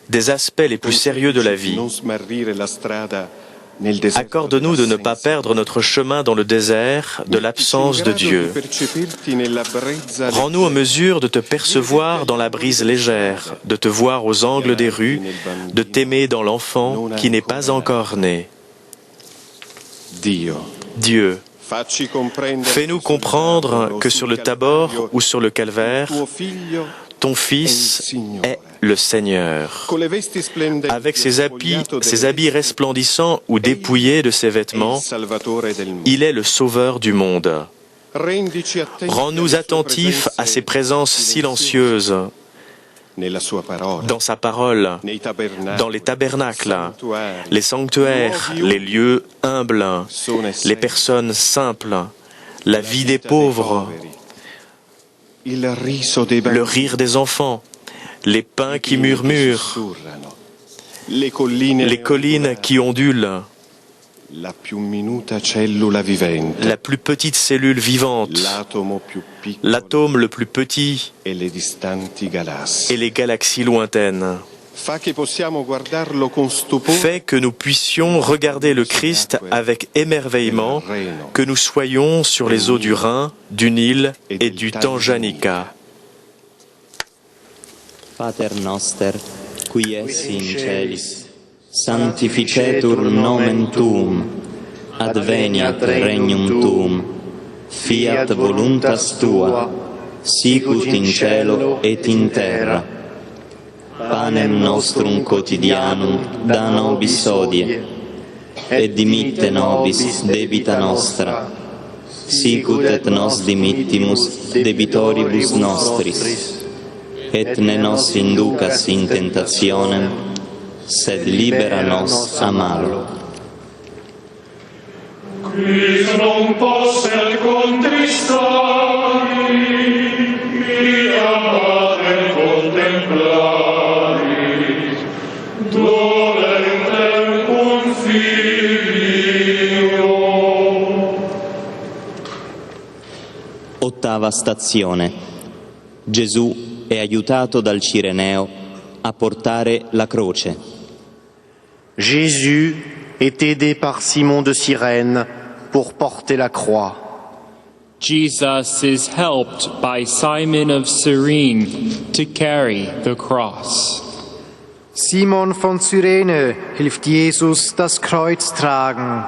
des aspects les plus sérieux de la vie. Accorde-nous de ne pas perdre notre chemin dans le désert de l'absence de Dieu. Rends-nous en mesure de te percevoir dans la brise légère, de te voir aux angles des rues, de t'aimer dans l'enfant qui n'est pas encore né. Dieu, fais-nous comprendre que sur le Tabor ou sur le Calvaire, ton Fils est le Seigneur. Avec ses habits resplendissants ou dépouillés de ses vêtements, il est le Sauveur du monde. Rends-nous attentifs à ses présences silencieuses, dans sa parole, dans les tabernacles, les sanctuaires, les lieux humbles, les personnes simples, la vie des pauvres, le rire des enfants, les pins qui murmurent, les collines qui ondulent, la plus petite cellule vivante, l'atome le plus petit et les galaxies lointaines. Fais que nous puissions regarder le Christ avec émerveillement, que nous soyons sur les eaux du Rhin, du Nil et du Tanganika. Pater noster, qui es in celis, sanctificetur nomen tuum, adveniat regnum tuum, fiat voluntas tua, sicut in cielo et in terra. Panem nostrum quotidianum da nobis hodie, et dimitte nobis debita nostra, sicut et nos dimittimus debitoribus nostris, et ne nos inducas in tentationem, sed libera nos a malo. Quis non posset contristari, mia Mater contemplaris, dolentem cum filio. Ottava stazione. Gesù è aiutato dal Cireneo a portare la croce. Jésus est aidé par Simon de Cyrène pour porter la croix. Jesus is helped by Simon of Cyrene to carry the cross. Simon von Cyrene hilft Jesus das Kreuz tragen.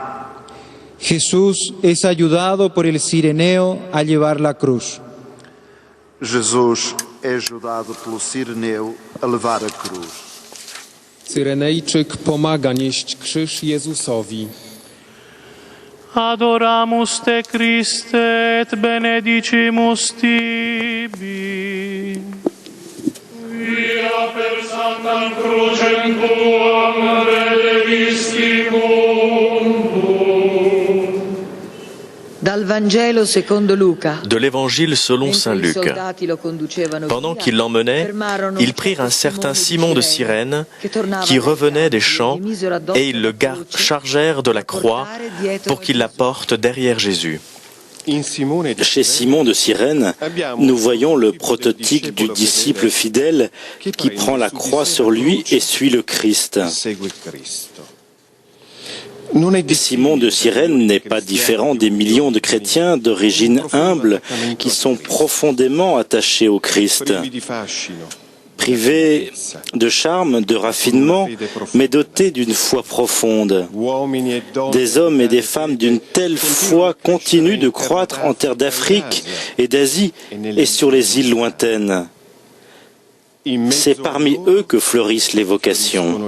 Jesús es ayudado por el Cireneo a llevar la cruz. Jesus é ajudado pelo Cireneu a levar a cruz. Cyrenejczyk pomaga nieść krzyż Jezusowi. Adoramus te Christe et benedicimus tibi. Via per sanctam crucem tuam redevisti mundum. Dal Vangelo secondo Luca. De l'Évangile selon saint Luc. Pendant qu'ils l'emmenaient, ils prirent un certain Simon de Cyrène qui revenait des champs et ils le chargèrent de la croix pour qu'il la porte derrière Jésus. Chez Simon de Cyrène, nous voyons le prototype du disciple fidèle qui prend la croix sur lui et suit le Christ. Simon de Cyrène n'est pas différent des millions de chrétiens d'origine humble qui sont profondément attachés au Christ. Privés de charme, de raffinement, mais dotés d'une foi profonde. Des hommes et des femmes d'une telle foi continuent de croître en terre d'Afrique et d'Asie et sur les îles lointaines. C'est parmi eux que fleurissent les vocations.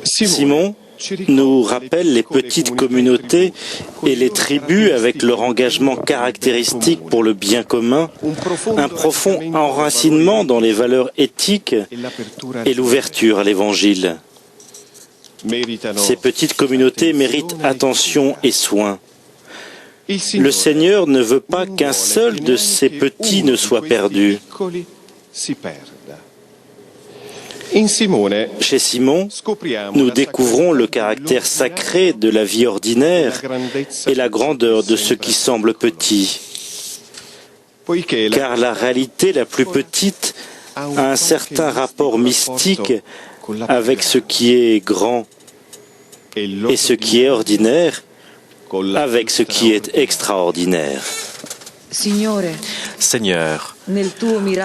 Simon nous rappelle les petites communautés et les tribus avec leur engagement caractéristique pour le bien commun, un profond enracinement dans les valeurs éthiques et l'ouverture à l'Évangile. Ces petites communautés méritent attention et soin. Le Seigneur ne veut pas qu'un seul de ces petits ne soit perdu. Chez Simon, nous découvrons le caractère sacré de la vie ordinaire et la grandeur de ce qui semble petit. Car la réalité la plus petite a un certain rapport mystique avec ce qui est grand et ce qui est ordinaire avec ce qui est extraordinaire. Seigneur,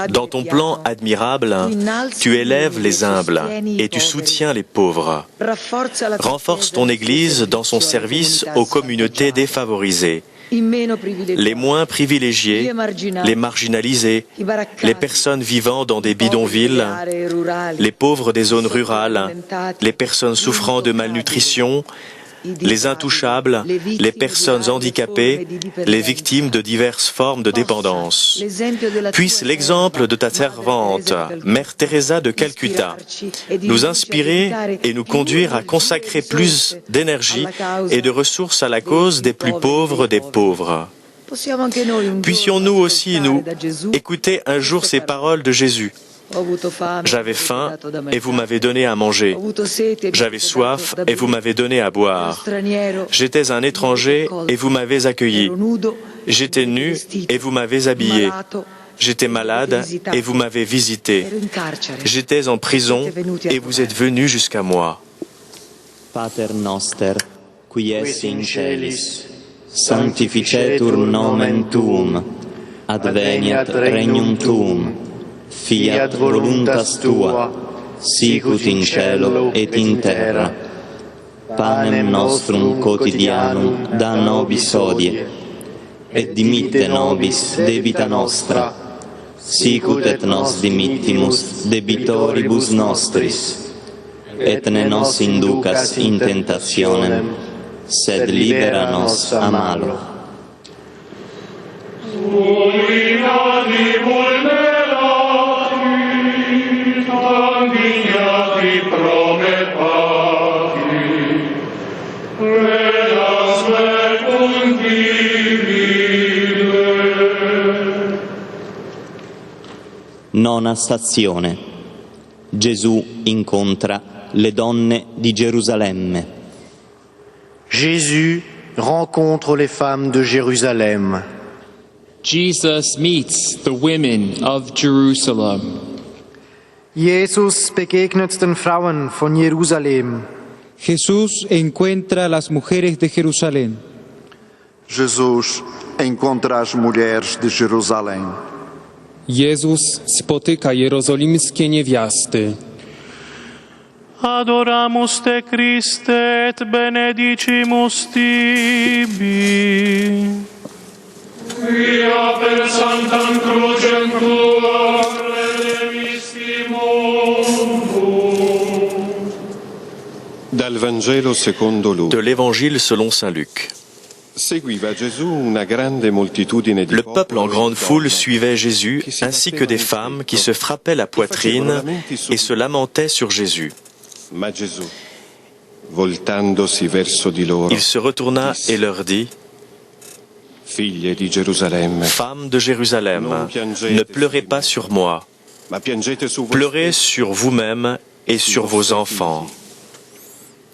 dans ton plan admirable, tu élèves les humbles et tu soutiens les pauvres. Renforce ton Église dans son service aux communautés défavorisées, les moins privilégiés, les marginalisés, les personnes vivant dans des bidonvilles, les pauvres des zones rurales, les personnes souffrant de malnutrition, les intouchables, les personnes handicapées, les victimes de diverses formes de dépendance. Puisse l'exemple de ta servante, Mère Teresa de Calcutta, nous inspirer et nous conduire à consacrer plus d'énergie et de ressources à la cause des plus pauvres des pauvres. Puissions-nous aussi, nous, écouter un jour ces paroles de Jésus. J'avais faim et vous m'avez donné à manger. J'avais soif et vous m'avez donné à boire. J'étais un étranger et vous m'avez accueilli. J'étais nu et vous m'avez habillé. J'étais malade et vous m'avez visité. J'étais en prison et vous êtes venu jusqu'à moi. Pater noster, qui es in celis, sanctificetur nomen tuum, adveniat regnum tuum. Fiat voluntas tua, sicut in cielo et in terra. Panem nostrum quotidianum da nobis hodie, et dimitte nobis debita nostra, sicut et nos dimittimus debitoribus nostris, et ne nos inducas in tentationem, sed libera nos a malo. Nona stazione. Gesù incontra le donne di Gerusalemme. Jésus rencontre les femmes de Jérusalem. Jesus meets the women of Jerusalem. Jesus begegnet den Frauen von Jerusalem. Jesús encuentra a las mujeres de Jerusalén. Jesus encontra as mulheres de Jerusalém. Jezus spotyka jerozolimskie niewiasty. Adoramus te Christe et benedicimus tibi. Quia per sanctam crucem tuam redemisti mundum. Dal Vangelo secondo Luca. De l'Évangile selon saint Luc. Le peuple en grande foule suivait Jésus, ainsi que des femmes qui se frappaient la poitrine et se lamentaient sur Jésus. Il se retourna et leur dit: Femmes de Jérusalem, ne pleurez pas sur moi, pleurez sur vous-même et sur vos enfants.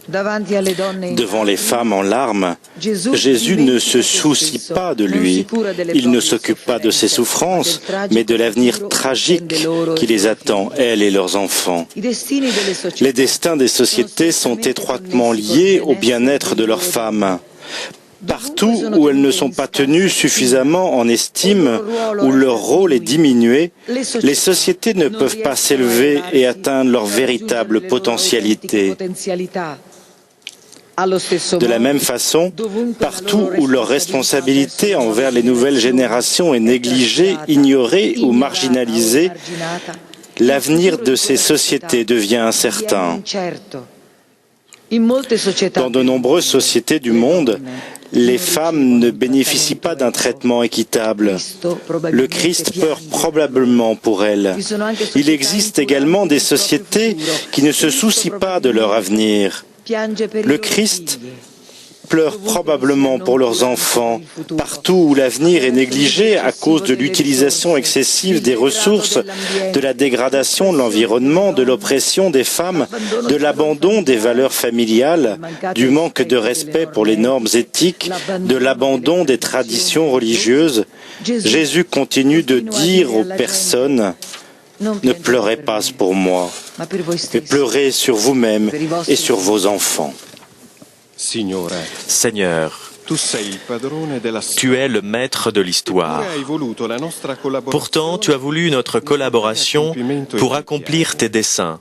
Devant les femmes en larmes, Jésus ne se soucie pas de lui. Il ne s'occupe pas de ses souffrances, mais de l'avenir tragique qui les attend, elles et leurs enfants. Les destins des sociétés sont étroitement liés au bien-être de leurs femmes. Partout où elles ne sont pas tenues suffisamment en estime, où leur rôle est diminué, les sociétés ne peuvent pas s'élever et atteindre leur véritable potentialité. De la même façon, partout où leur responsabilité envers les nouvelles générations est négligée, ignorée ou marginalisée, l'avenir de ces sociétés devient incertain. Dans de nombreuses sociétés du monde, les femmes ne bénéficient pas d'un traitement équitable. Le Christ pleure probablement pour elles. Il existe également des sociétés qui ne se soucient pas de leur avenir. Le Christ pleure probablement pour leurs enfants, partout où l'avenir est négligé à cause de l'utilisation excessive des ressources, de la dégradation de l'environnement, de l'oppression des femmes, de l'abandon des valeurs familiales, du manque de respect pour les normes éthiques, de l'abandon des traditions religieuses. Jésus continue de dire aux personnes: ne pleurez pas pour moi, mais pleurez sur vous-même et sur vos enfants. Seigneur, tu es le maître de l'histoire. Pourtant, tu as voulu notre collaboration pour accomplir tes desseins.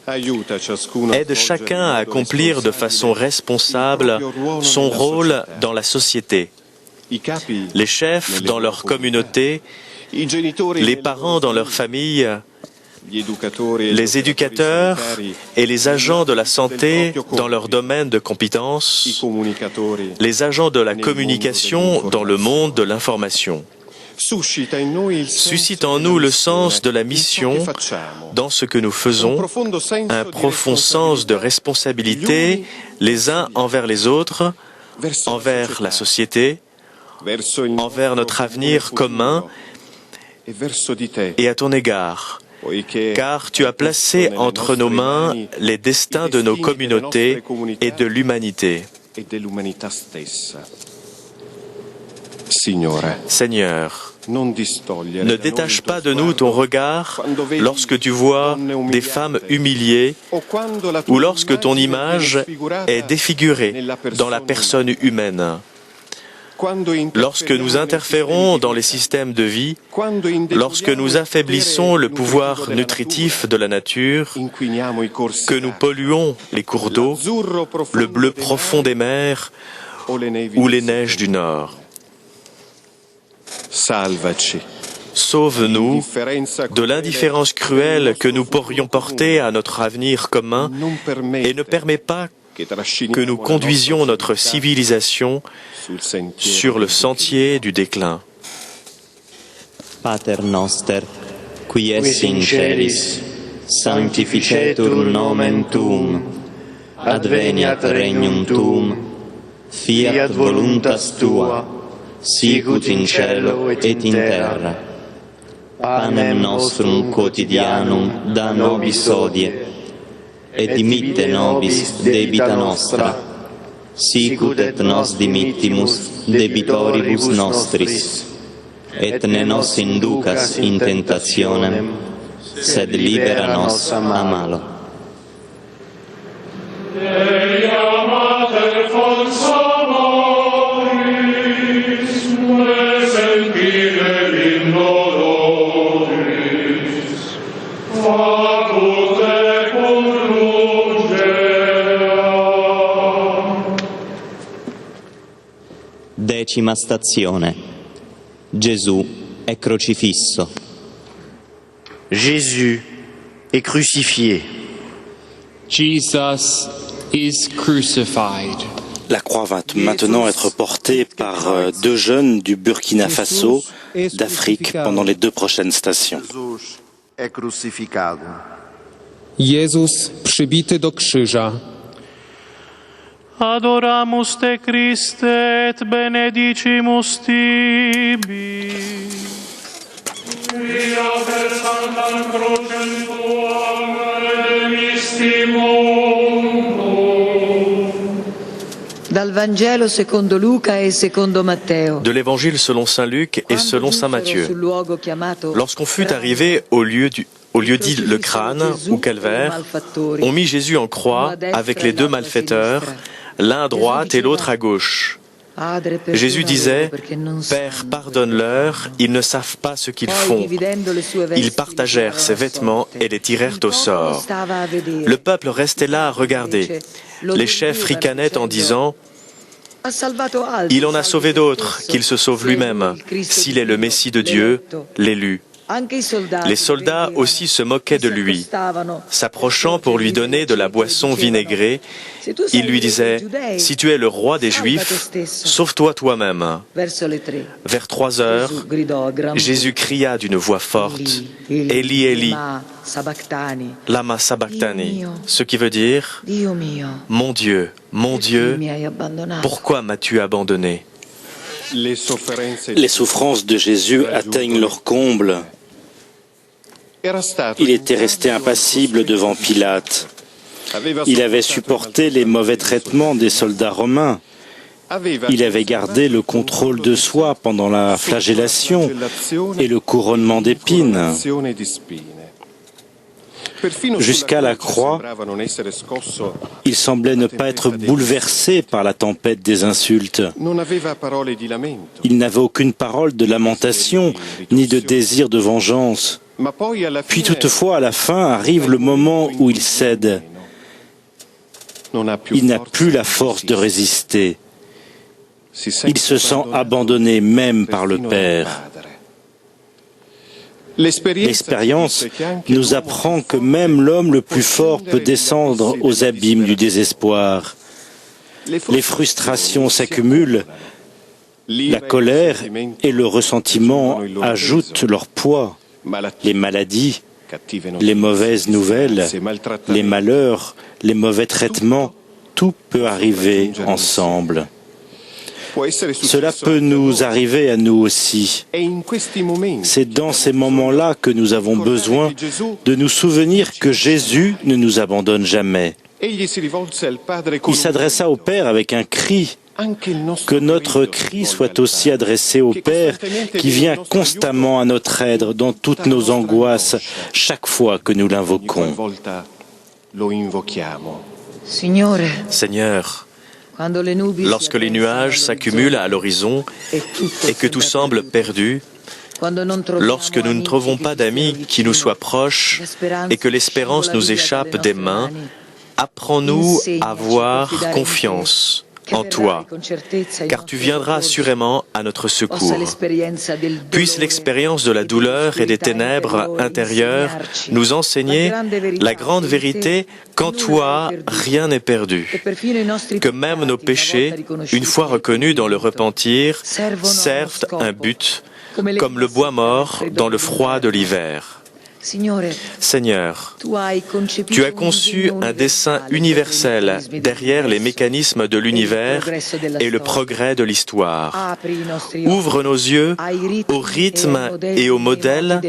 Aide chacun à accomplir de façon responsable son rôle dans la société. Les chefs dans leur communauté, les parents dans leur famille, les éducateurs et les agents de la santé dans leur domaine de compétences, les agents de la communication dans le monde de l'information. Suscite en nous le sens de la mission dans ce que nous faisons, un profond sens de responsabilité les uns envers les autres, envers la société, envers notre avenir commun et à ton égard, car tu as placé entre nos mains les destins de nos communautés et de l'humanité. Seigneur, ne détache pas de nous ton regard lorsque tu vois des femmes humiliées ou lorsque ton image est défigurée dans la personne humaine. Lorsque nous interférons dans les systèmes de vie, lorsque nous affaiblissons le pouvoir nutritif de la nature, que nous polluons les cours d'eau, le bleu profond des mers ou les neiges du nord. Sauve-nous de l'indifférence cruelle que nous pourrions porter à notre avenir commun et ne permets pas que nous conduisions notre civilisation sur le sentier du déclin. Pater noster, qui es in celis, sanctificetur nomen tuum, adveniat regnum tuum, fiat voluntas tua, sicut in cielo et in terra. Panem nostrum quotidianum da nobis hodie, et dimitte nobis debita nostra, sicut et nos dimittimus debitoribus nostris, et ne nos inducas in tentationem, sed libera nos a malo. Deia Mater consomoris, presentire in doloris, facute cum lugea. 10ª stazione. Gesù è crocifisso. Jésus est crucifié. Jesus is crucified. La croix va maintenant être portée par deux jeunes du Burkina Faso, d'Afrique, pendant les 2 prochaines stations. Jesus é crucificado. Jezus przybity do krzyża. Adoramus te Christe et benedicimus tibi. Via per sanctam crucem tuam remissimum. Dal Vangelo secondo Luca e secondo Matteo. De l'Évangile selon saint Luc et selon saint Matthieu. Lorsqu'on fut arrivé au lieu dit le crâne ou calvaire, on mit Jésus en croix avec les 2 malfaiteurs, l'un à droite et l'autre à gauche. Jésus disait, « Père, pardonne-leur, ils ne savent pas ce qu'ils font. » Ils partagèrent ses vêtements et les tirèrent au sort. Le peuple restait là à regarder. Les chefs ricanaient en disant, « Il en a sauvé d'autres, qu'il se sauve lui-même, s'il est le Messie de Dieu, l'élu. » Les soldats aussi se moquaient de lui. S'approchant pour lui donner de la boisson vinaigrée, ils lui disaient, « Si tu es le roi des Juifs, sauve-toi toi-même. » Vers 3 heures, Jésus cria d'une voix forte, « Eli, Eli, lama sabachthani », ce qui veut dire, « Mon Dieu, pourquoi m'as-tu abandonné ?» Les souffrances de Jésus atteignent leur comble. Il était resté impassible devant Pilate. Il avait supporté les mauvais traitements des soldats romains. Il avait gardé le contrôle de soi pendant la flagellation et le couronnement d'épines. Jusqu'à la croix, il semblait ne pas être bouleversé par la tempête des insultes. Il n'avait aucune parole de lamentation, ni de désir de vengeance. Puis toutefois, à la fin, arrive le moment où il cède. Il n'a plus la force de résister. Il se sent abandonné même par le Père. L'expérience nous apprend que même l'homme le plus fort peut descendre aux abîmes du désespoir. Les frustrations s'accumulent, la colère et le ressentiment ajoutent leur poids. Les maladies, les mauvaises nouvelles, les malheurs, les mauvais traitements, tout peut arriver ensemble. Cela peut nous arriver à nous aussi. C'est dans ces moments-là que nous avons besoin de nous souvenir que Jésus ne nous abandonne jamais. Il s'adressa au Père avec un cri. Que notre cri soit aussi adressé au Père qui vient constamment à notre aide dans toutes nos angoisses chaque fois que nous l'invoquons. Seigneur, lorsque les nuages s'accumulent à l'horizon et que tout semble perdu, lorsque nous ne trouvons pas d'amis qui nous soient proches et que l'espérance nous échappe des mains, apprends-nous à avoir confiance en toi, car tu viendras assurément à notre secours. Puisse l'expérience de la douleur et des ténèbres intérieures nous enseigner la grande vérité qu'en toi, rien n'est perdu, que même nos péchés, une fois reconnus dans le repentir, servent un but, comme le bois mort dans le froid de l'hiver. Seigneur, tu as conçu un dessein universel derrière les mécanismes de l'univers et le progrès de l'histoire. Ouvre nos yeux au rythme et au modèle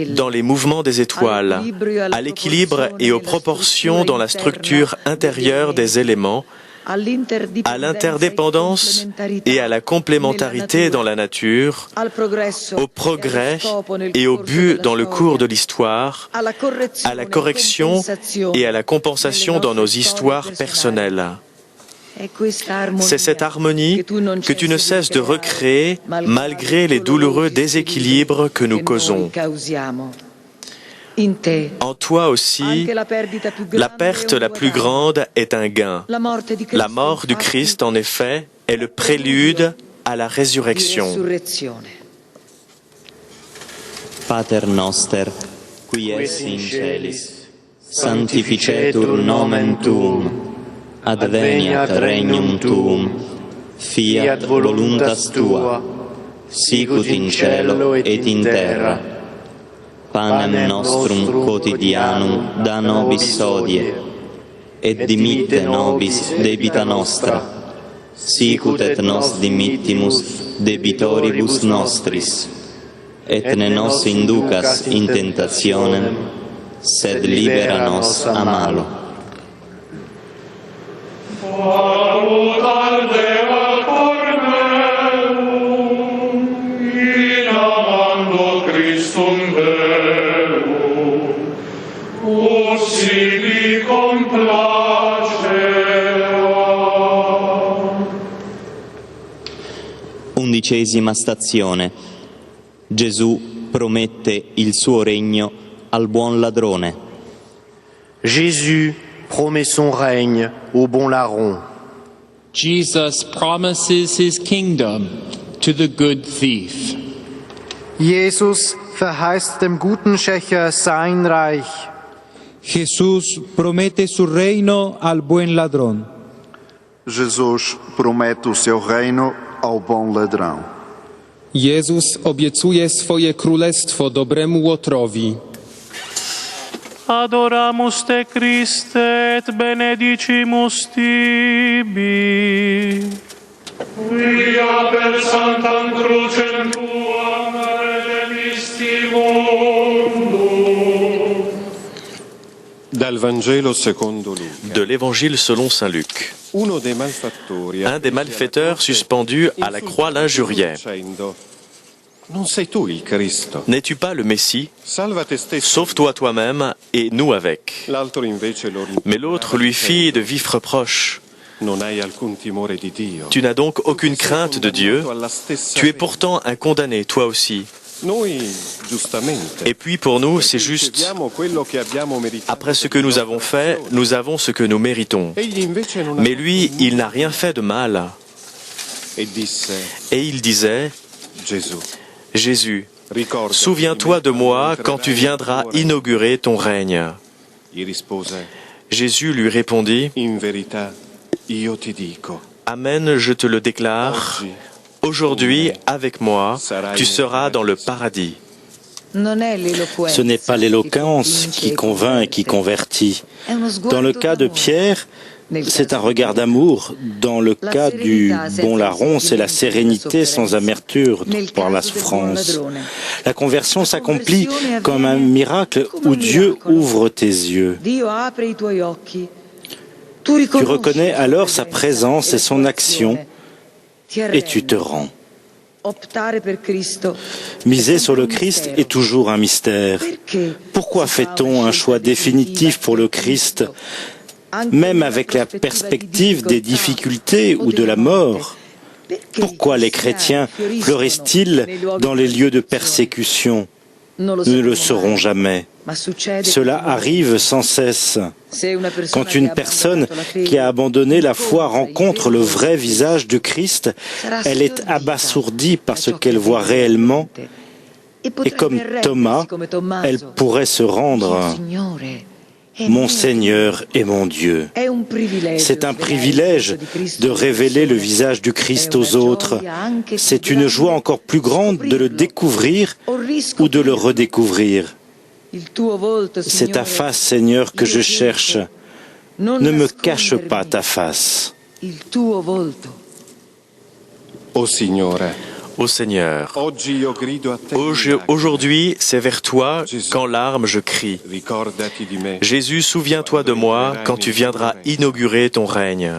dans les mouvements des étoiles, à l'équilibre et aux proportions dans la structure intérieure des éléments, à l'interdépendance et à la complémentarité dans la nature, au progrès et au but dans le cours de l'histoire, à la correction et à la compensation dans nos histoires personnelles. C'est cette harmonie que tu ne cesses de recréer malgré les douloureux déséquilibres que nous causons. En toi aussi, la perte la plus grande est un gain. La mort du Christ, en effet, est le prélude à la résurrection. Pater noster, qui es in celis, sanctificetur nomen tuum, adveniat regnum tuum, fiat voluntas tua, sicut in cielo et in terra. Panem nostrum quotidianum da nobis hodie, et dimitte nobis debita nostra, sicut et nos dimittimus debitoribus nostris, et ne nos inducas in tentationem, sed libera nos a malo. Undicesima stazione. Gesù promette il suo regno al buon ladrone. Jésus promet son règne au bon larron. Jesus promises his kingdom to the good thief. Jesus verheißt dem guten Schächer sein Reich. Jesús promete su reino al buen ladrón. Jesus promete o seu reino ao bom ladrão. Jezus obiecuje swoje królestwo dobremu łotrowi. Adoramus te Christe et benedicimus tibi. Via per sanctam crucem tuam redemisti mundum. De l'Évangile selon saint Luc. Un des malfaiteurs suspendus à la croix l'injuriait. N'es-tu pas le Messie? Sauve-toi toi-même et nous avec. Mais l'autre lui fit de vifs reproches. Tu n'as donc aucune crainte de Dieu. Tu es pourtant un condamné, toi aussi. Et puis pour nous, c'est juste. Après ce que nous avons fait, nous avons ce que nous méritons. Mais lui, il n'a rien fait de mal. Et il disait, Jésus, souviens-toi de moi quand tu viendras inaugurer ton règne. Jésus lui répondit, Amen, je te le déclare. Aujourd'hui, avec moi, tu seras dans le paradis. Ce n'est pas l'éloquence qui convainc et qui convertit. Dans le cas de Pierre, c'est un regard d'amour. Dans le cas du bon larron, c'est la sérénité sans amertume par la souffrance. La conversion s'accomplit comme un miracle où Dieu ouvre tes yeux. Tu reconnais alors sa présence et son action et tu te rends. Miser sur le Christ est toujours un mystère. Pourquoi fait-on un choix définitif pour le Christ, même avec la perspective des difficultés ou de la mort? Pourquoi les chrétiens fleurissent-ils dans les lieux de persécution? Nous ne le saurons jamais. Cela arrive sans cesse. Quand une personne qui a abandonné la foi rencontre le vrai visage du Christ, elle est abasourdie par ce qu'elle voit réellement. Et comme Thomas, elle pourrait se rendre. Mon Seigneur et mon Dieu. C'est un privilège de révéler le visage du Christ aux autres. C'est une joie encore plus grande de le découvrir ou de le redécouvrir. C'est ta face, Seigneur, que je cherche. Ne me cache pas ta face. Ô Signore, Ô Seigneur, aujourd'hui c'est vers toi qu'en larmes je crie. Jésus, souviens-toi de moi quand tu viendras inaugurer ton règne.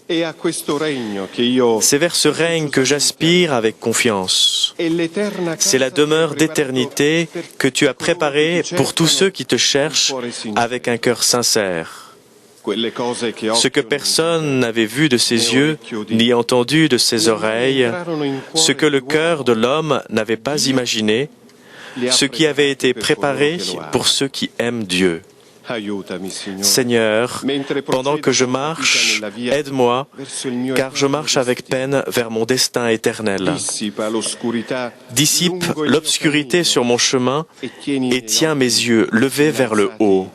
C'est vers ce règne que j'aspire avec confiance. C'est la demeure d'éternité que tu as préparée pour tous ceux qui te cherchent avec un cœur sincère. Ce que personne n'avait vu de ses yeux, ni entendu de ses oreilles, ce que le cœur de l'homme n'avait pas imaginé, ce qui avait été préparé pour ceux qui aiment Dieu. Seigneur, pendant que je marche, aide-moi, car je marche avec peine vers mon destin éternel. Dissipe l'obscurité sur mon chemin et tiens mes yeux levés vers le haut.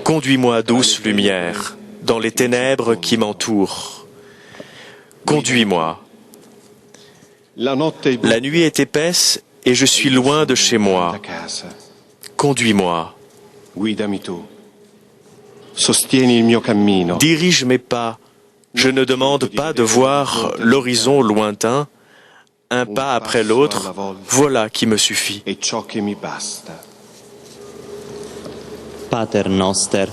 Conduis-moi, douce lumière, dans les ténèbres qui m'entourent. Conduis-moi. La nuit est épaisse et je suis loin de chez moi. Conduis-moi. Dirige mes pas. Je ne demande pas de voir l'horizon lointain. Un pas après l'autre, voilà qui me suffit. Pater noster,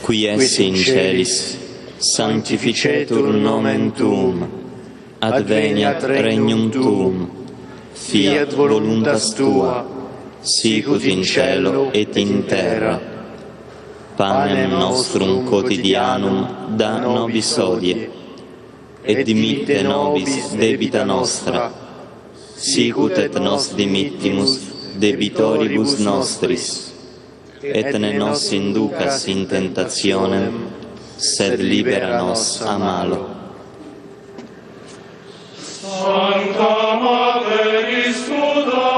qui es in celis, sanctificetur nomen tuum, adveniat regnum tuum, fiat voluntas tua, sicut in cielo et in terra. Panem nostrum quotidianum da nobis hodie, et dimitte nobis debita nostra, sicut et nos dimittimus debitoribus nostris, et ne nos inducas in tentationem, sed libera nos a malo. Sancta Mater Istudados,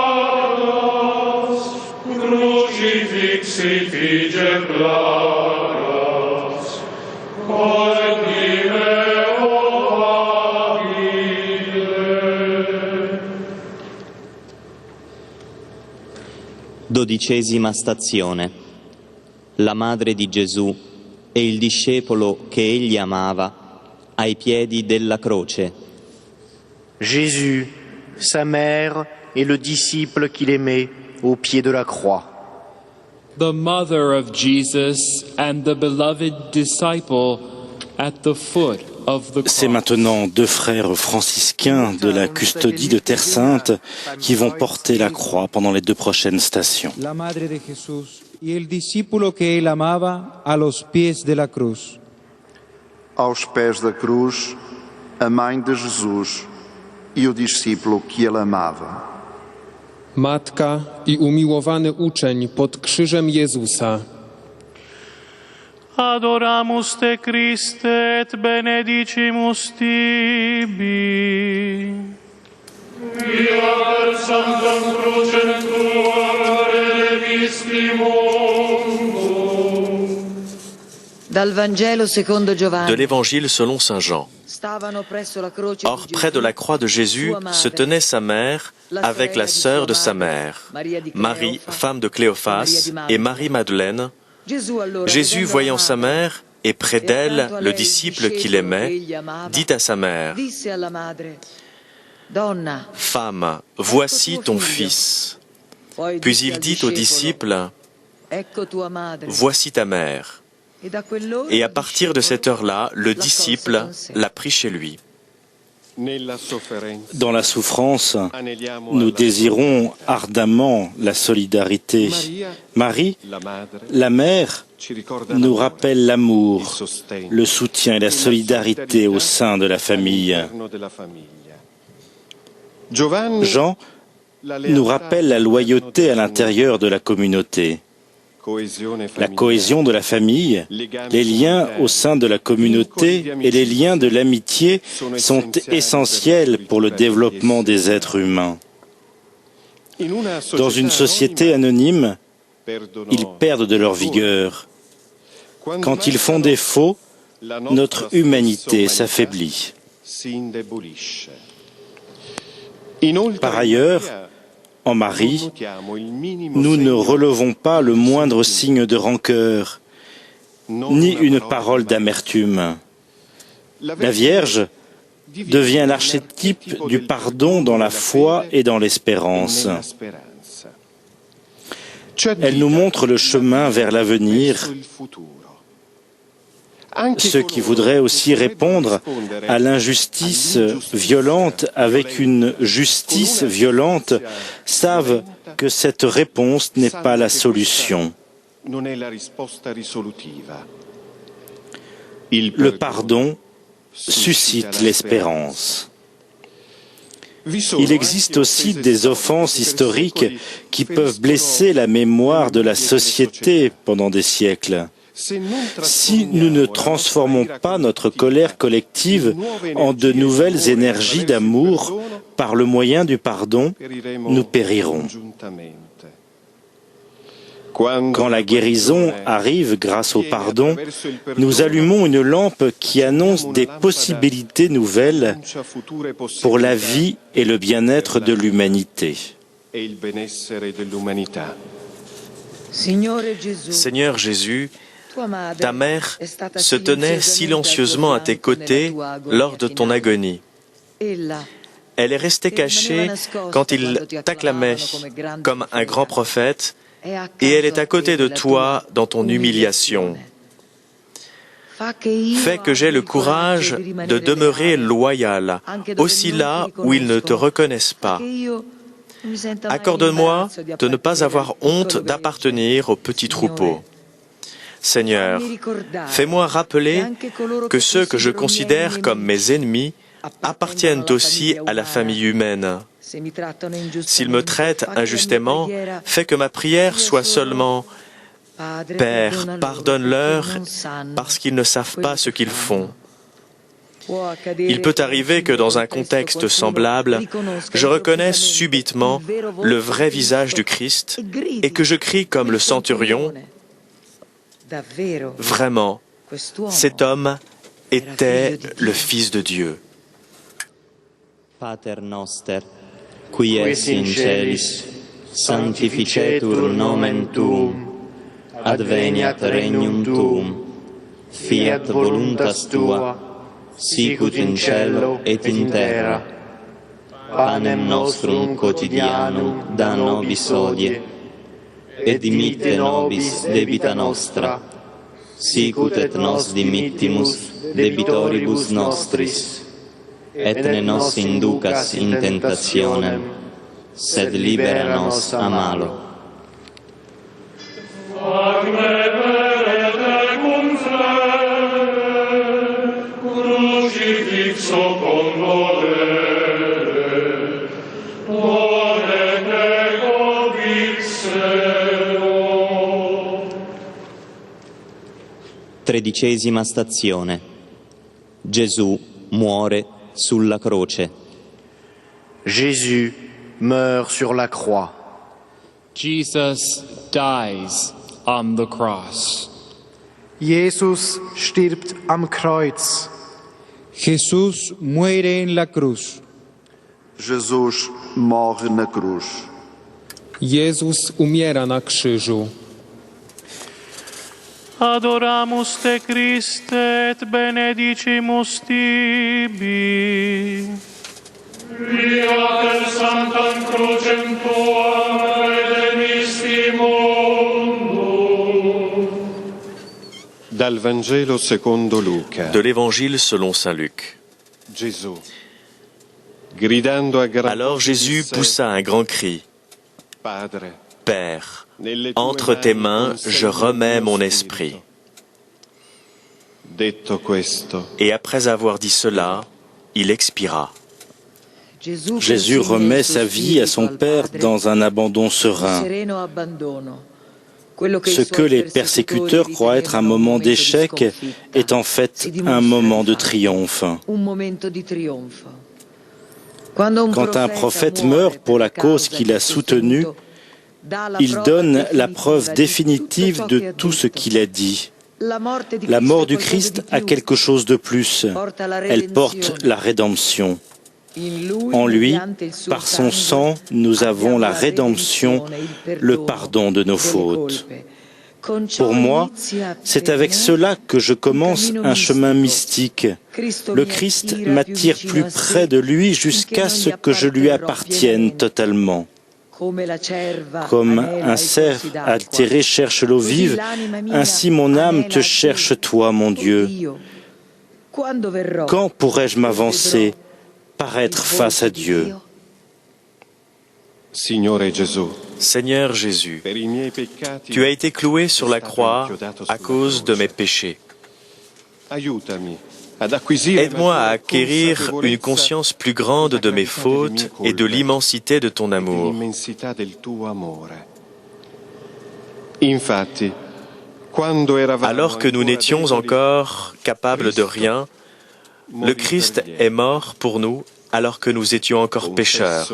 crucifixi fige claras, cordi meo vagile. 12ª stazione. La madre di Gesù e il discepolo che egli amava ai piedi della croce. Jésus, sa mère et le disciple qu'il aimait au pied de la croix. The mother of Jesus and the beloved disciple at the foot of the cross. C'est maintenant deux frères franciscains de la custodie de Terre Sainte qui vont porter la croix pendant les 2 prochaines stations. La madre de Jesús y el discípulo que él amaba a los pies de la cruz. Aos pés da cruz, a mãe de Jesus e o discípulo que ele amava. Matka i umiłowany uczeń pod krzyżem Jezusa. Adoramus te Christe et benedicimus tibi. Via per sanctam crucem tuam redemistimus. Dal Vangelo secondo Giovanni. De l'Évangile selon saint Jean. Or, près de la croix de Jésus se tenait sa mère avec la sœur de sa mère, Marie, femme de Cléophas, et Marie-Madeleine. Jésus, voyant sa mère, et près d'elle le disciple qu'il aimait, dit à sa mère, « Femme, voici ton fils. » Puis il dit au disciple, « Voici ta mère. » Et à partir de cette heure-là, le disciple l'a pris chez lui. Dans la souffrance, nous désirons ardemment la solidarité. Marie, la mère, nous rappelle l'amour, le soutien et la solidarité au sein de la famille. Jean nous rappelle la loyauté à l'intérieur de la communauté. La cohésion de la famille, les liens au sein de la communauté et les liens de l'amitié sont essentiels pour le développement des êtres humains. Dans une société anonyme, ils perdent de leur vigueur. Quand ils font défaut, notre humanité s'affaiblit. Par ailleurs, en Marie, nous ne relevons pas le moindre signe de rancœur, ni une parole d'amertume. La Vierge devient l'archétype du pardon dans la foi et dans l'espérance. Elle nous montre le chemin vers l'avenir. Ceux qui voudraient aussi répondre à l'injustice violente avec une justice violente savent que cette réponse n'est pas la solution. Le pardon suscite l'espérance. Il existe aussi des offenses historiques qui peuvent blesser la mémoire de la société pendant des siècles. Si nous ne transformons pas notre colère collective en de nouvelles énergies d'amour par le moyen du pardon, nous périrons. Quand la guérison arrive grâce au pardon, nous allumons une lampe qui annonce des possibilités nouvelles pour la vie et le bien-être de l'humanité. Seigneur Jésus, ta mère se tenait silencieusement à tes côtés lors de ton agonie. Elle est restée cachée quand il t'acclamait comme un grand prophète et elle est à côté de toi dans ton humiliation. Fais que j'aie le courage de demeurer loyal, aussi là où ils ne te reconnaissent pas. Accorde-moi de ne pas avoir honte d'appartenir au petit troupeau. Seigneur, fais-moi rappeler que ceux que je considère comme mes ennemis appartiennent aussi à la famille humaine. S'ils me traitent injustement, fais que ma prière soit seulement « Père, pardonne-leur parce qu'ils ne savent pas ce qu'ils font ». Il peut arriver que dans un contexte semblable, je reconnaisse subitement le vrai visage du Christ et que je crie comme le centurion « Vraiment, cet homme était le Fils de Dieu. Pater noster, qui es in celis, sanctificetur nomen tuum, adveniat regnum tuum, fiat voluntas tua, sicut in cielo et in terra. Panem nostrum quotidianum da nobis hodie, et dimitte nobis debita nostra, sicut et nos dimittimus debitoribus nostris, et ne nos inducas in tentationem, sed libera nos a malo. Crucifixo condolere, ore nego vixero. 13ª stazione. Gesù muore sulla croce. Jésus meurt sur la croix. Jesus dies on the cross. Jesus stirbt am Kreuz. Jesús muere en la cruz. Jesus morre na cruz. Jezus umiera na krzyżu. Adoramus te Christe et benedicimus tibi. Via per sanctam crucem tuam redemisti mundo. Dal Vangelo secondo Luca. De l'Évangile selon saint Luc. Alors Jésus poussa un grand cri. Père, entre tes mains, je remets mon esprit. Et après avoir dit cela, il expira. Jésus remet sa vie à son Père dans un abandon serein. Ce que les persécuteurs croient être un moment d'échec est en fait un moment de triomphe. Quand un prophète meurt pour la cause qu'il a soutenue, il donne la preuve définitive de tout ce qu'il a dit. La mort du Christ a quelque chose de plus. Elle porte la rédemption. En lui, par son sang, nous avons la rédemption, le pardon de nos fautes. Pour moi, c'est avec cela que je commence un chemin mystique. Le Christ m'attire plus près de lui jusqu'à ce que je lui appartienne totalement. Comme un cerf altéré cherche l'eau vive, ainsi mon âme te cherche toi, mon Dieu. Quand pourrai-je m'avancer, paraître face à Dieu? Seigneur Jésus, tu as été cloué sur la croix à cause de mes péchés. Aide-moi à acquérir une conscience plus grande de mes fautes et de l'immensité de ton amour. Alors que nous n'étions encore capables de rien, le Christ est mort pour nous alors que nous étions encore pécheurs.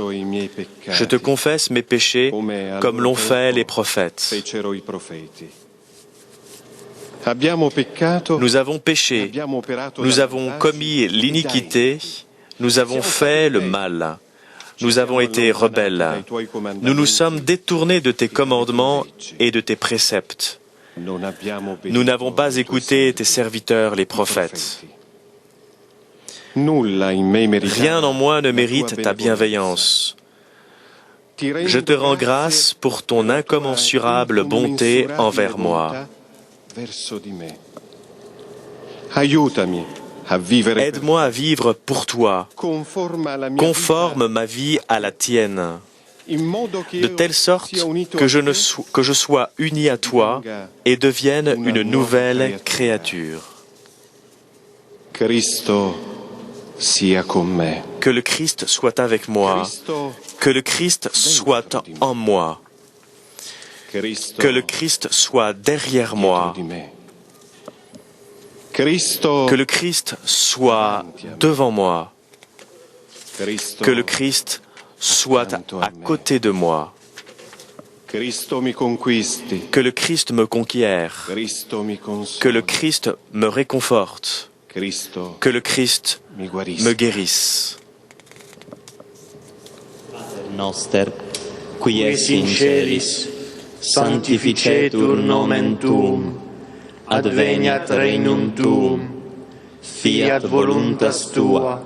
Je te confesse mes péchés comme l'ont fait les prophètes. Nous avons péché, nous avons commis l'iniquité, nous avons fait le mal, nous avons été rebelles, nous nous sommes détournés de tes commandements et de tes préceptes. Nous n'avons pas écouté tes serviteurs les prophètes. Rien en moi ne mérite ta bienveillance. Je te rends grâce pour ton incommensurable bonté envers moi. Aide-moi à vivre pour toi, conforme ma vie à la tienne, de telle sorte que je sois uni à toi et devienne une nouvelle créature. Que le Christ soit avec moi, que le Christ soit en moi, que le Christ soit derrière moi, que le Christ soit devant moi, que le Christ soit à côté de moi, que le Christ me conquiert, que le Christ me réconforte, que le Christ me guérisse. Noster, qui es in celis, sanctificetur nomen tuum, adveniat regnum tuum, fiat voluntas tua,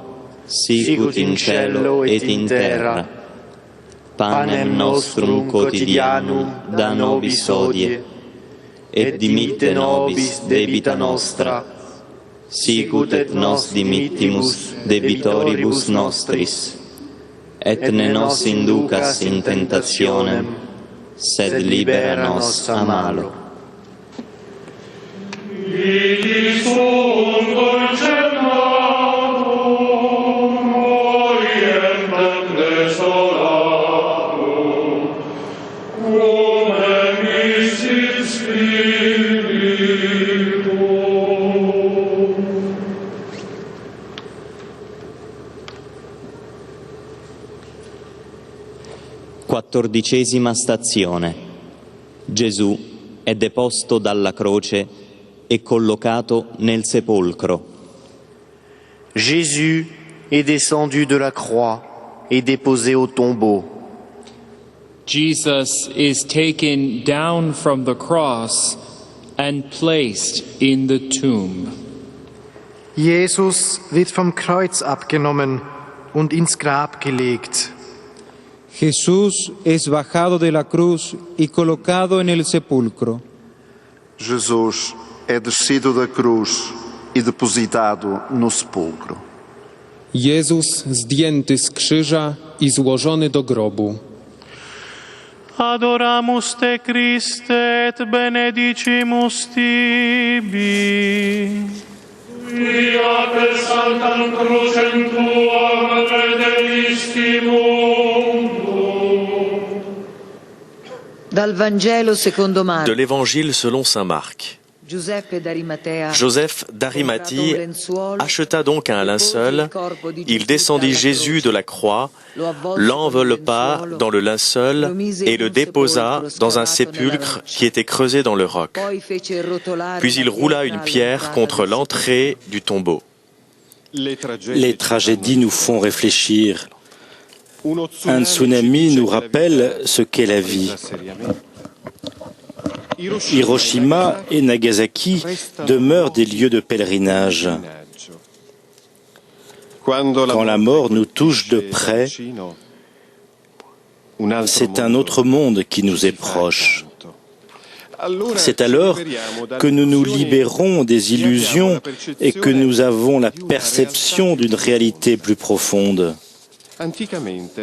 sicut in cielo et in terra. Panem nostrum quotidianum da nobis hodie, et dimitte nobis debita nostra, sicut et nos dimittimus debitoribus nostris, et ne nos inducas in tentationem, sed libera nos a malo. Quattordicesima stazione. Gesù è deposto dalla croce e collocato nel sepolcro. Jésus est descendu de la croix et déposé au tombeau. Jesus is taken down from the cross and placed in the tomb. Jesus wird vom Kreuz abgenommen und ins Grab gelegt. Jesús es bajado de la cruz y colocado en el sepulcro. Jesus é descido da cruz i depositado no sepulcro. Jezus zdjęty z krzyża i złożony do grobu. Adoramus te Christe et benedicimus tibi. Via per sanctam crucem tuam redemisti mundo. Dal Vangelo secondo Marco. De l'Évangile selon saint Marc. Joseph d'Arimathie acheta donc un linceul, il descendit Jésus de la croix, l'enveloppa dans le linceul et le déposa dans un sépulcre qui était creusé dans le roc. Puis il roula une pierre contre l'entrée du tombeau. Les tragédies nous font réfléchir. Un tsunami nous rappelle ce qu'est la vie. Hiroshima et Nagasaki demeurent des lieux de pèlerinage. Quand la mort nous touche de près, c'est un autre monde qui nous est proche. C'est alors que nous nous libérons des illusions et que nous avons la perception d'une réalité plus profonde.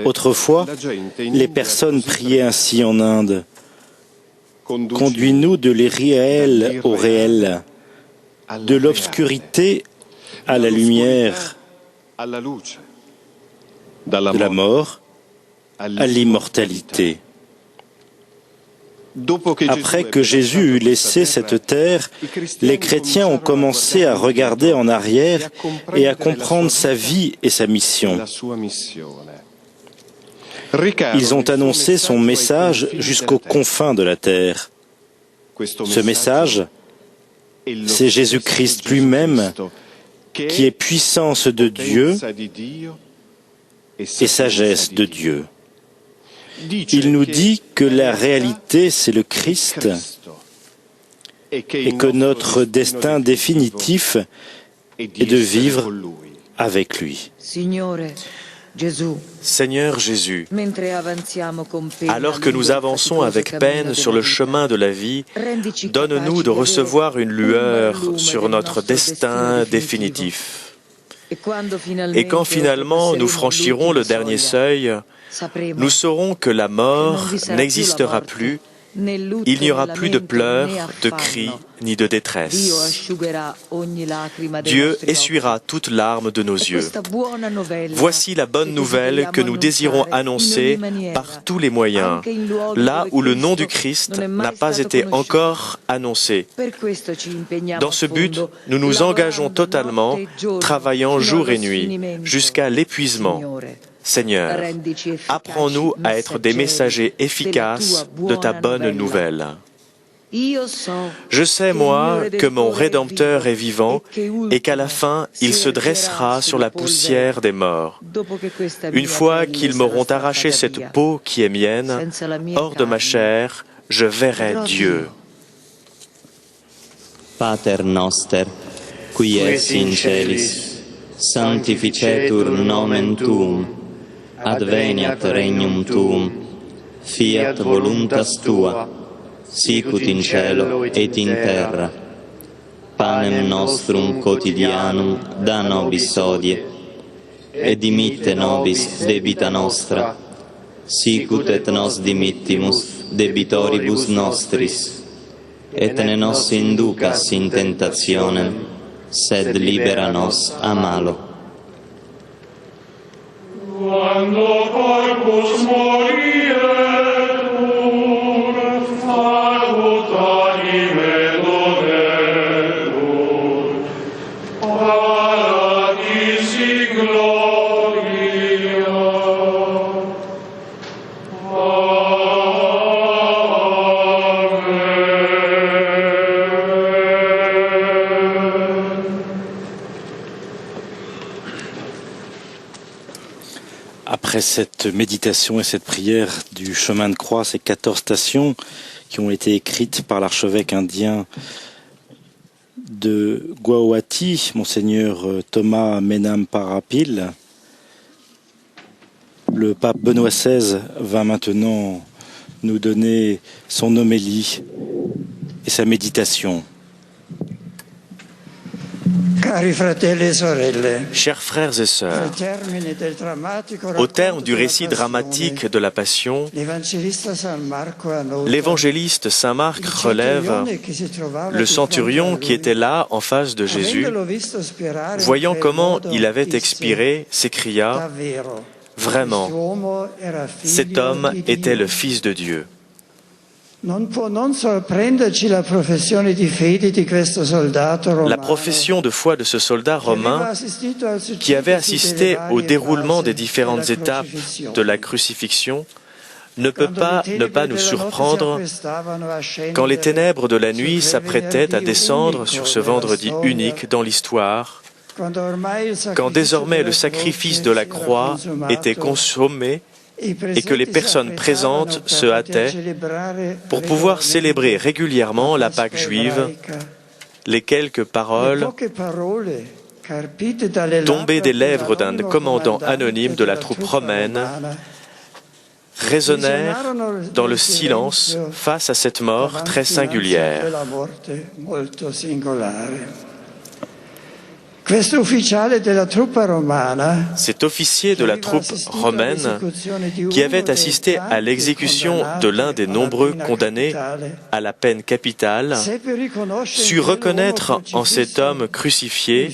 Autrefois, les personnes priaient ainsi en Inde. Conduis-nous de l'irréel au réel, de l'obscurité à la lumière, de la mort à l'immortalité. Après que Jésus eut laissé cette terre, les chrétiens ont commencé à regarder en arrière et à comprendre sa vie et sa mission. Ils ont annoncé son message jusqu'aux confins de la terre. Ce message, c'est Jésus-Christ lui-même, qui est puissance de Dieu et sagesse de Dieu. Il nous dit que la réalité, c'est le Christ et que notre destin définitif est de vivre avec lui. Seigneur Jésus, alors que nous avançons avec peine sur le chemin de la vie, donne-nous de recevoir une lueur sur notre destin définitif. Et quand finalement nous franchirons le dernier seuil, nous saurons que la mort n'existera plus, il n'y aura plus de pleurs, de cris, ni de détresse. Dieu essuiera toute larme de nos yeux. Voici la bonne nouvelle que nous désirons annoncer par tous les moyens, là où le nom du Christ n'a pas été encore annoncé. Dans ce but, nous nous engageons totalement, travaillant jour et nuit, jusqu'à l'épuisement. Seigneur, apprends-nous à être des messagers efficaces de ta bonne nouvelle. Je sais, moi, que mon Rédempteur est vivant et qu'à la fin, il se dressera sur la poussière des morts. Une fois qu'ils m'auront arraché cette peau qui est mienne, hors de ma chair, je verrai Dieu. Pater noster, qui es in celis, sanctificetur nomen tuum, adveniat regnum tuum, fiat voluntas tua, sicut in cielo et in terra. Panem nostrum quotidianum da nobis hodie, et dimitte nobis debita nostra, sicut et nos dimittimus debitoribus nostris, et ne nos inducas in tentationem, sed libera nos a malo. Quando corpus morietur, fagut anime donetur, paradisi gloria. Après cette méditation et cette prière du chemin de croix, ces 14 stations qui ont été écrites par l'archevêque indien de Guwahati, Monseigneur Thomas Menam Parapil, le pape Benoît XVI va maintenant nous donner son homélie et sa méditation. Chers frères et sœurs, au terme du récit dramatique de la Passion, l'évangéliste Saint Marc relève le centurion qui était là en face de Jésus, voyant comment il avait expiré, s'écria « Vraiment, cet homme était le Fils de Dieu ». La profession de foi de ce soldat romain, qui avait assisté au déroulement des différentes étapes de la crucifixion, ne peut pas ne pas nous surprendre quand les ténèbres de la nuit s'apprêtaient à descendre sur ce vendredi unique dans l'histoire, quand désormais le sacrifice de la croix était consommé et que les personnes présentes se hâtaient pour pouvoir célébrer régulièrement la Pâque juive, les quelques paroles tombées des lèvres d'un commandant anonyme de la troupe romaine résonnèrent dans le silence face à cette mort très singulière. Cet officier de la troupe romaine, qui avait assisté à l'exécution de l'un des nombreux condamnés à la peine capitale, sut reconnaître en cet homme crucifié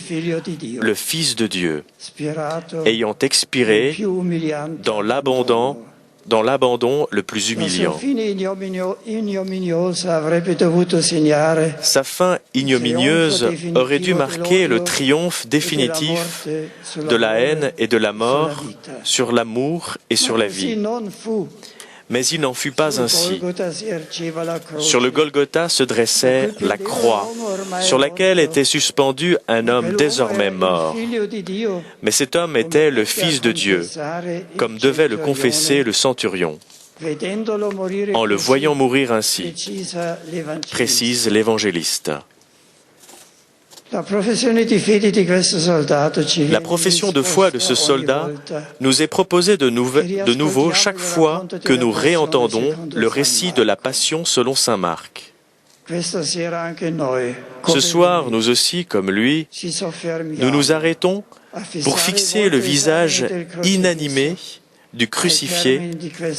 le Fils de Dieu, ayant expiré dans l'abandon le plus humiliant. Sa fin ignominieuse aurait dû marquer le triomphe définitif de la haine et de la mort sur l'amour et sur la vie. Mais il n'en fut pas ainsi. Sur le Golgotha se dressait la croix, sur laquelle était suspendu un homme désormais mort. Mais cet homme était le Fils de Dieu, comme devait le confesser le centurion, en le voyant mourir ainsi, précise l'évangéliste. La profession de foi de ce soldat nous est proposée de nouveau chaque fois que nous réentendons le récit de la Passion selon saint Marc. Ce soir, nous aussi, comme lui, nous nous arrêtons pour fixer le visage inanimé du crucifié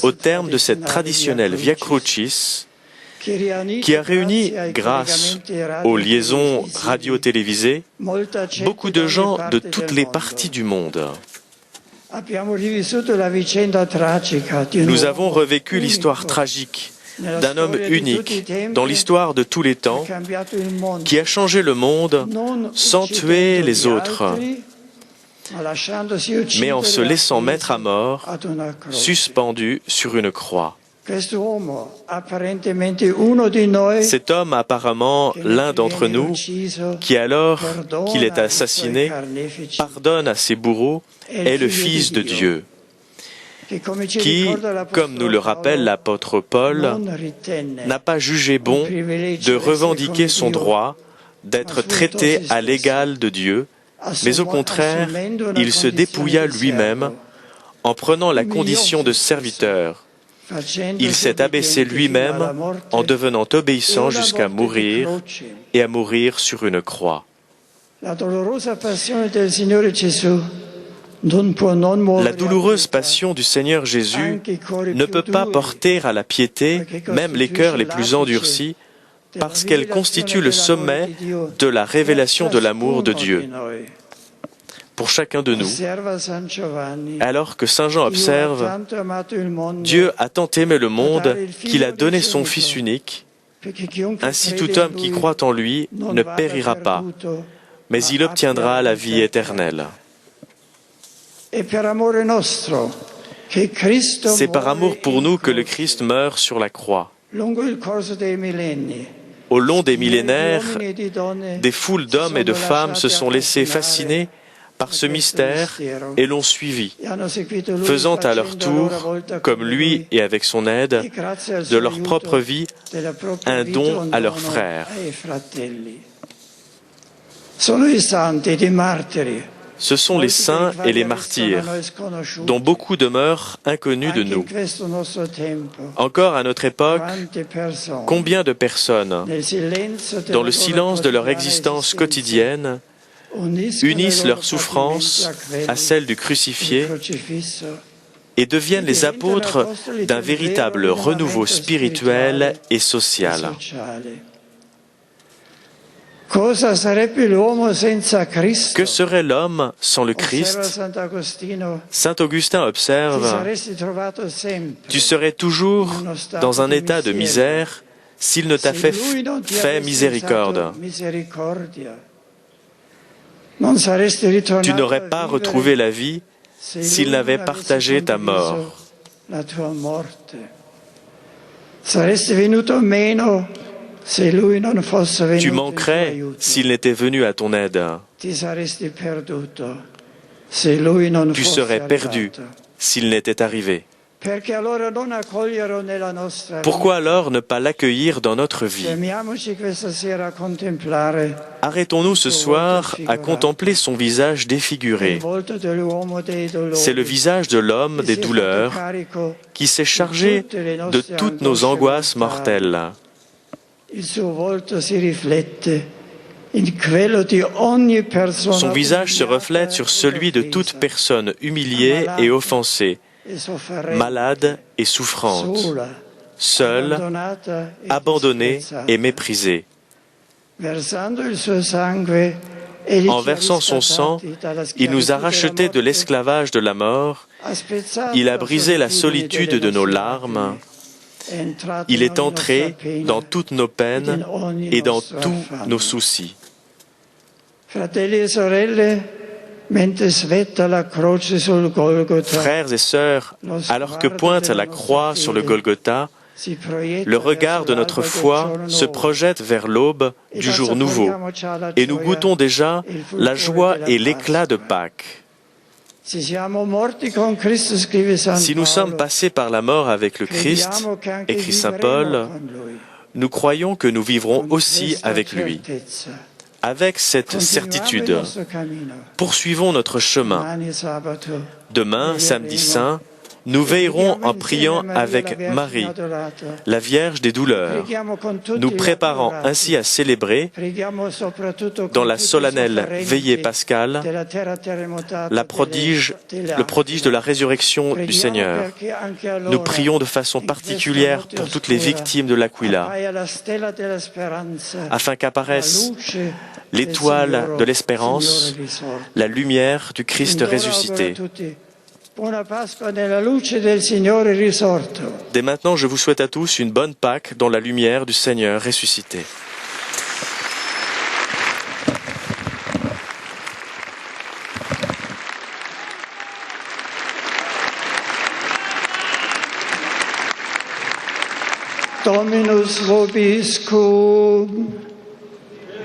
au terme de cette traditionnelle Via Crucis qui a réuni, grâce aux liaisons radio-télévisées, beaucoup de gens de toutes les parties du monde. Nous avons revécu l'histoire tragique d'un homme unique dans l'histoire de tous les temps qui a changé le monde sans tuer les autres, mais en se laissant mettre à mort, suspendu sur une croix. Cet homme, apparemment l'un d'entre nous, qui alors qu'il est assassiné, pardonne à ses bourreaux, est le Fils de Dieu, qui, comme nous le rappelle l'apôtre Paul, n'a pas jugé bon de revendiquer son droit d'être traité à l'égal de Dieu, mais au contraire, il se dépouilla lui-même en prenant la condition de serviteur. Il s'est abaissé lui-même en devenant obéissant jusqu'à mourir et à mourir sur une croix. La douloureuse passion du Seigneur Jésus ne peut pas porter à la piété même les cœurs les plus endurcis parce qu'elle constitue le sommet de la révélation de l'amour de Dieu pour chacun de nous. Alors que Saint Jean observe, Dieu a tant aimé le monde qu'il a donné son Fils unique, ainsi tout homme qui croit en lui ne périra pas, mais il obtiendra la vie éternelle. C'est par amour pour nous que le Christ meurt sur la croix. Au long des millénaires, des foules d'hommes et de femmes se sont laissés fasciner par ce mystère et l'ont suivi, faisant à leur tour, comme lui et avec son aide, de leur propre vie un don à leurs frères. Ce sont les saints et les martyrs, dont beaucoup demeurent inconnus de nous. Encore à notre époque, combien de personnes, dans le silence de leur existence quotidienne, unissent leur souffrance à celle du crucifié et deviennent les apôtres d'un véritable renouveau spirituel et social. Que serait l'homme sans le Christ? Saint Augustin observe: tu serais toujours dans un état de misère s'il ne t'a fait miséricorde. Tu n'aurais pas retrouvé la vie s'il n'avait partagé ta mort. Tu manquerais s'il n'était venu à ton aide. Tu serais perdu s'il n'était arrivé. Pourquoi alors ne pas l'accueillir dans notre vie? Arrêtons-nous ce soir à contempler son visage défiguré. C'est le visage de l'homme des douleurs qui s'est chargé de toutes nos angoisses mortelles. Son visage se reflète sur celui de toute personne humiliée et offensée, malade et souffrante, seule, abandonnée et méprisée. En versant son sang, il nous a rachetés de l'esclavage de la mort, il a brisé la solitude de nos larmes, il est entré dans toutes nos peines et dans tous nos soucis. Frères et sœurs, alors que pointe la croix sur le Golgotha, le regard de notre foi se projette vers l'aube du jour nouveau et nous goûtons déjà la joie et l'éclat de Pâques. Si nous sommes passés par la mort avec le Christ, écrit saint Paul, nous croyons que nous vivrons aussi avec lui. Avec cette certitude, poursuivons notre chemin. Demain, samedi saint, nous veillerons en priant avec Marie, la Vierge des douleurs, nous préparant ainsi à célébrer, dans la solennelle veillée pascale, le prodige de la résurrection du Seigneur. Nous prions de façon particulière pour toutes les victimes de l'Aquila, afin qu'apparaisse l'étoile de l'espérance, la lumière du Christ ressuscité. Dès maintenant, je vous souhaite à tous une bonne Pâques dans la lumière du Seigneur ressuscité. Dominus vobiscum.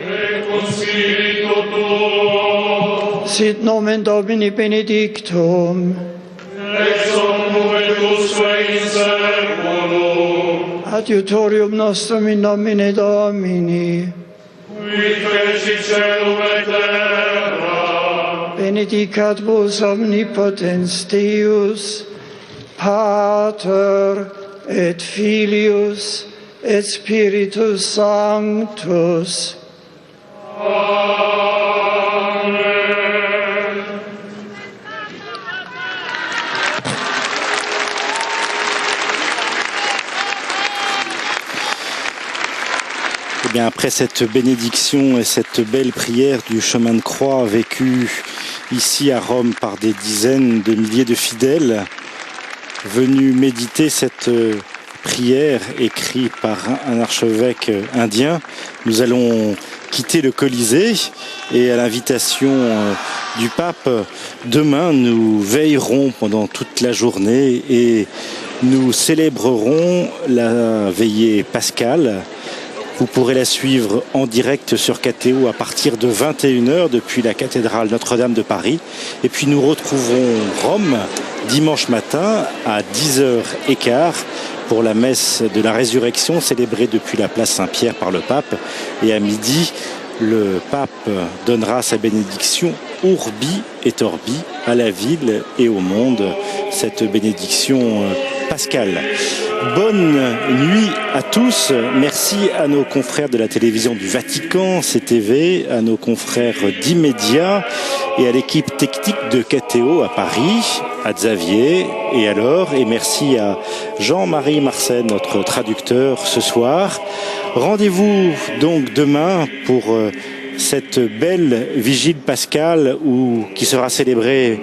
Et cum spiritu tuo. Sit nomen Domini benedictum. Ex hoc nunc in seculum. Adiutorium nostrum in nomine Domini. Qui fecit caelum et terra. Benedicat vos omnipotens Deus, Pater et Filius et Spiritus Sanctus. Amen. Eh bien, après cette bénédiction et cette belle prière du chemin de croix vécue ici à Rome par des dizaines de milliers de fidèles, venus méditer cette prière écrite par un archevêque indien, nous allons quitter le Colisée et à l'invitation du pape, demain nous veillerons pendant toute la journée et nous célébrerons la veillée pascale. Vous pourrez la suivre en direct sur KTO à partir de 21h depuis la cathédrale Notre-Dame de Paris. Et puis nous retrouverons Rome dimanche matin à 10h15 pour la messe de la résurrection célébrée depuis la place Saint-Pierre par le pape. Et à midi, le pape donnera sa bénédiction Urbi et Orbi à la ville et au monde, cette bénédiction pascale. Bonne nuit à tous. Merci à nos confrères de la télévision du Vatican, CTV, à nos confrères d'Immédia et à l'équipe technique de KTO à Paris, à Xavier et merci à Jean-Marie Marcel, notre traducteur ce soir. Rendez-vous donc demain pour cette belle vigile pascale qui sera célébrée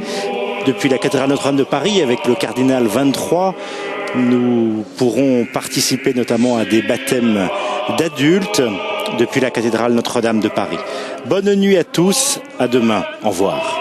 depuis la cathédrale Notre-Dame de Paris avec le cardinal 23. Nous pourrons participer notamment à des baptêmes d'adultes depuis la cathédrale Notre-Dame de Paris. Bonne nuit à tous, à demain, au revoir.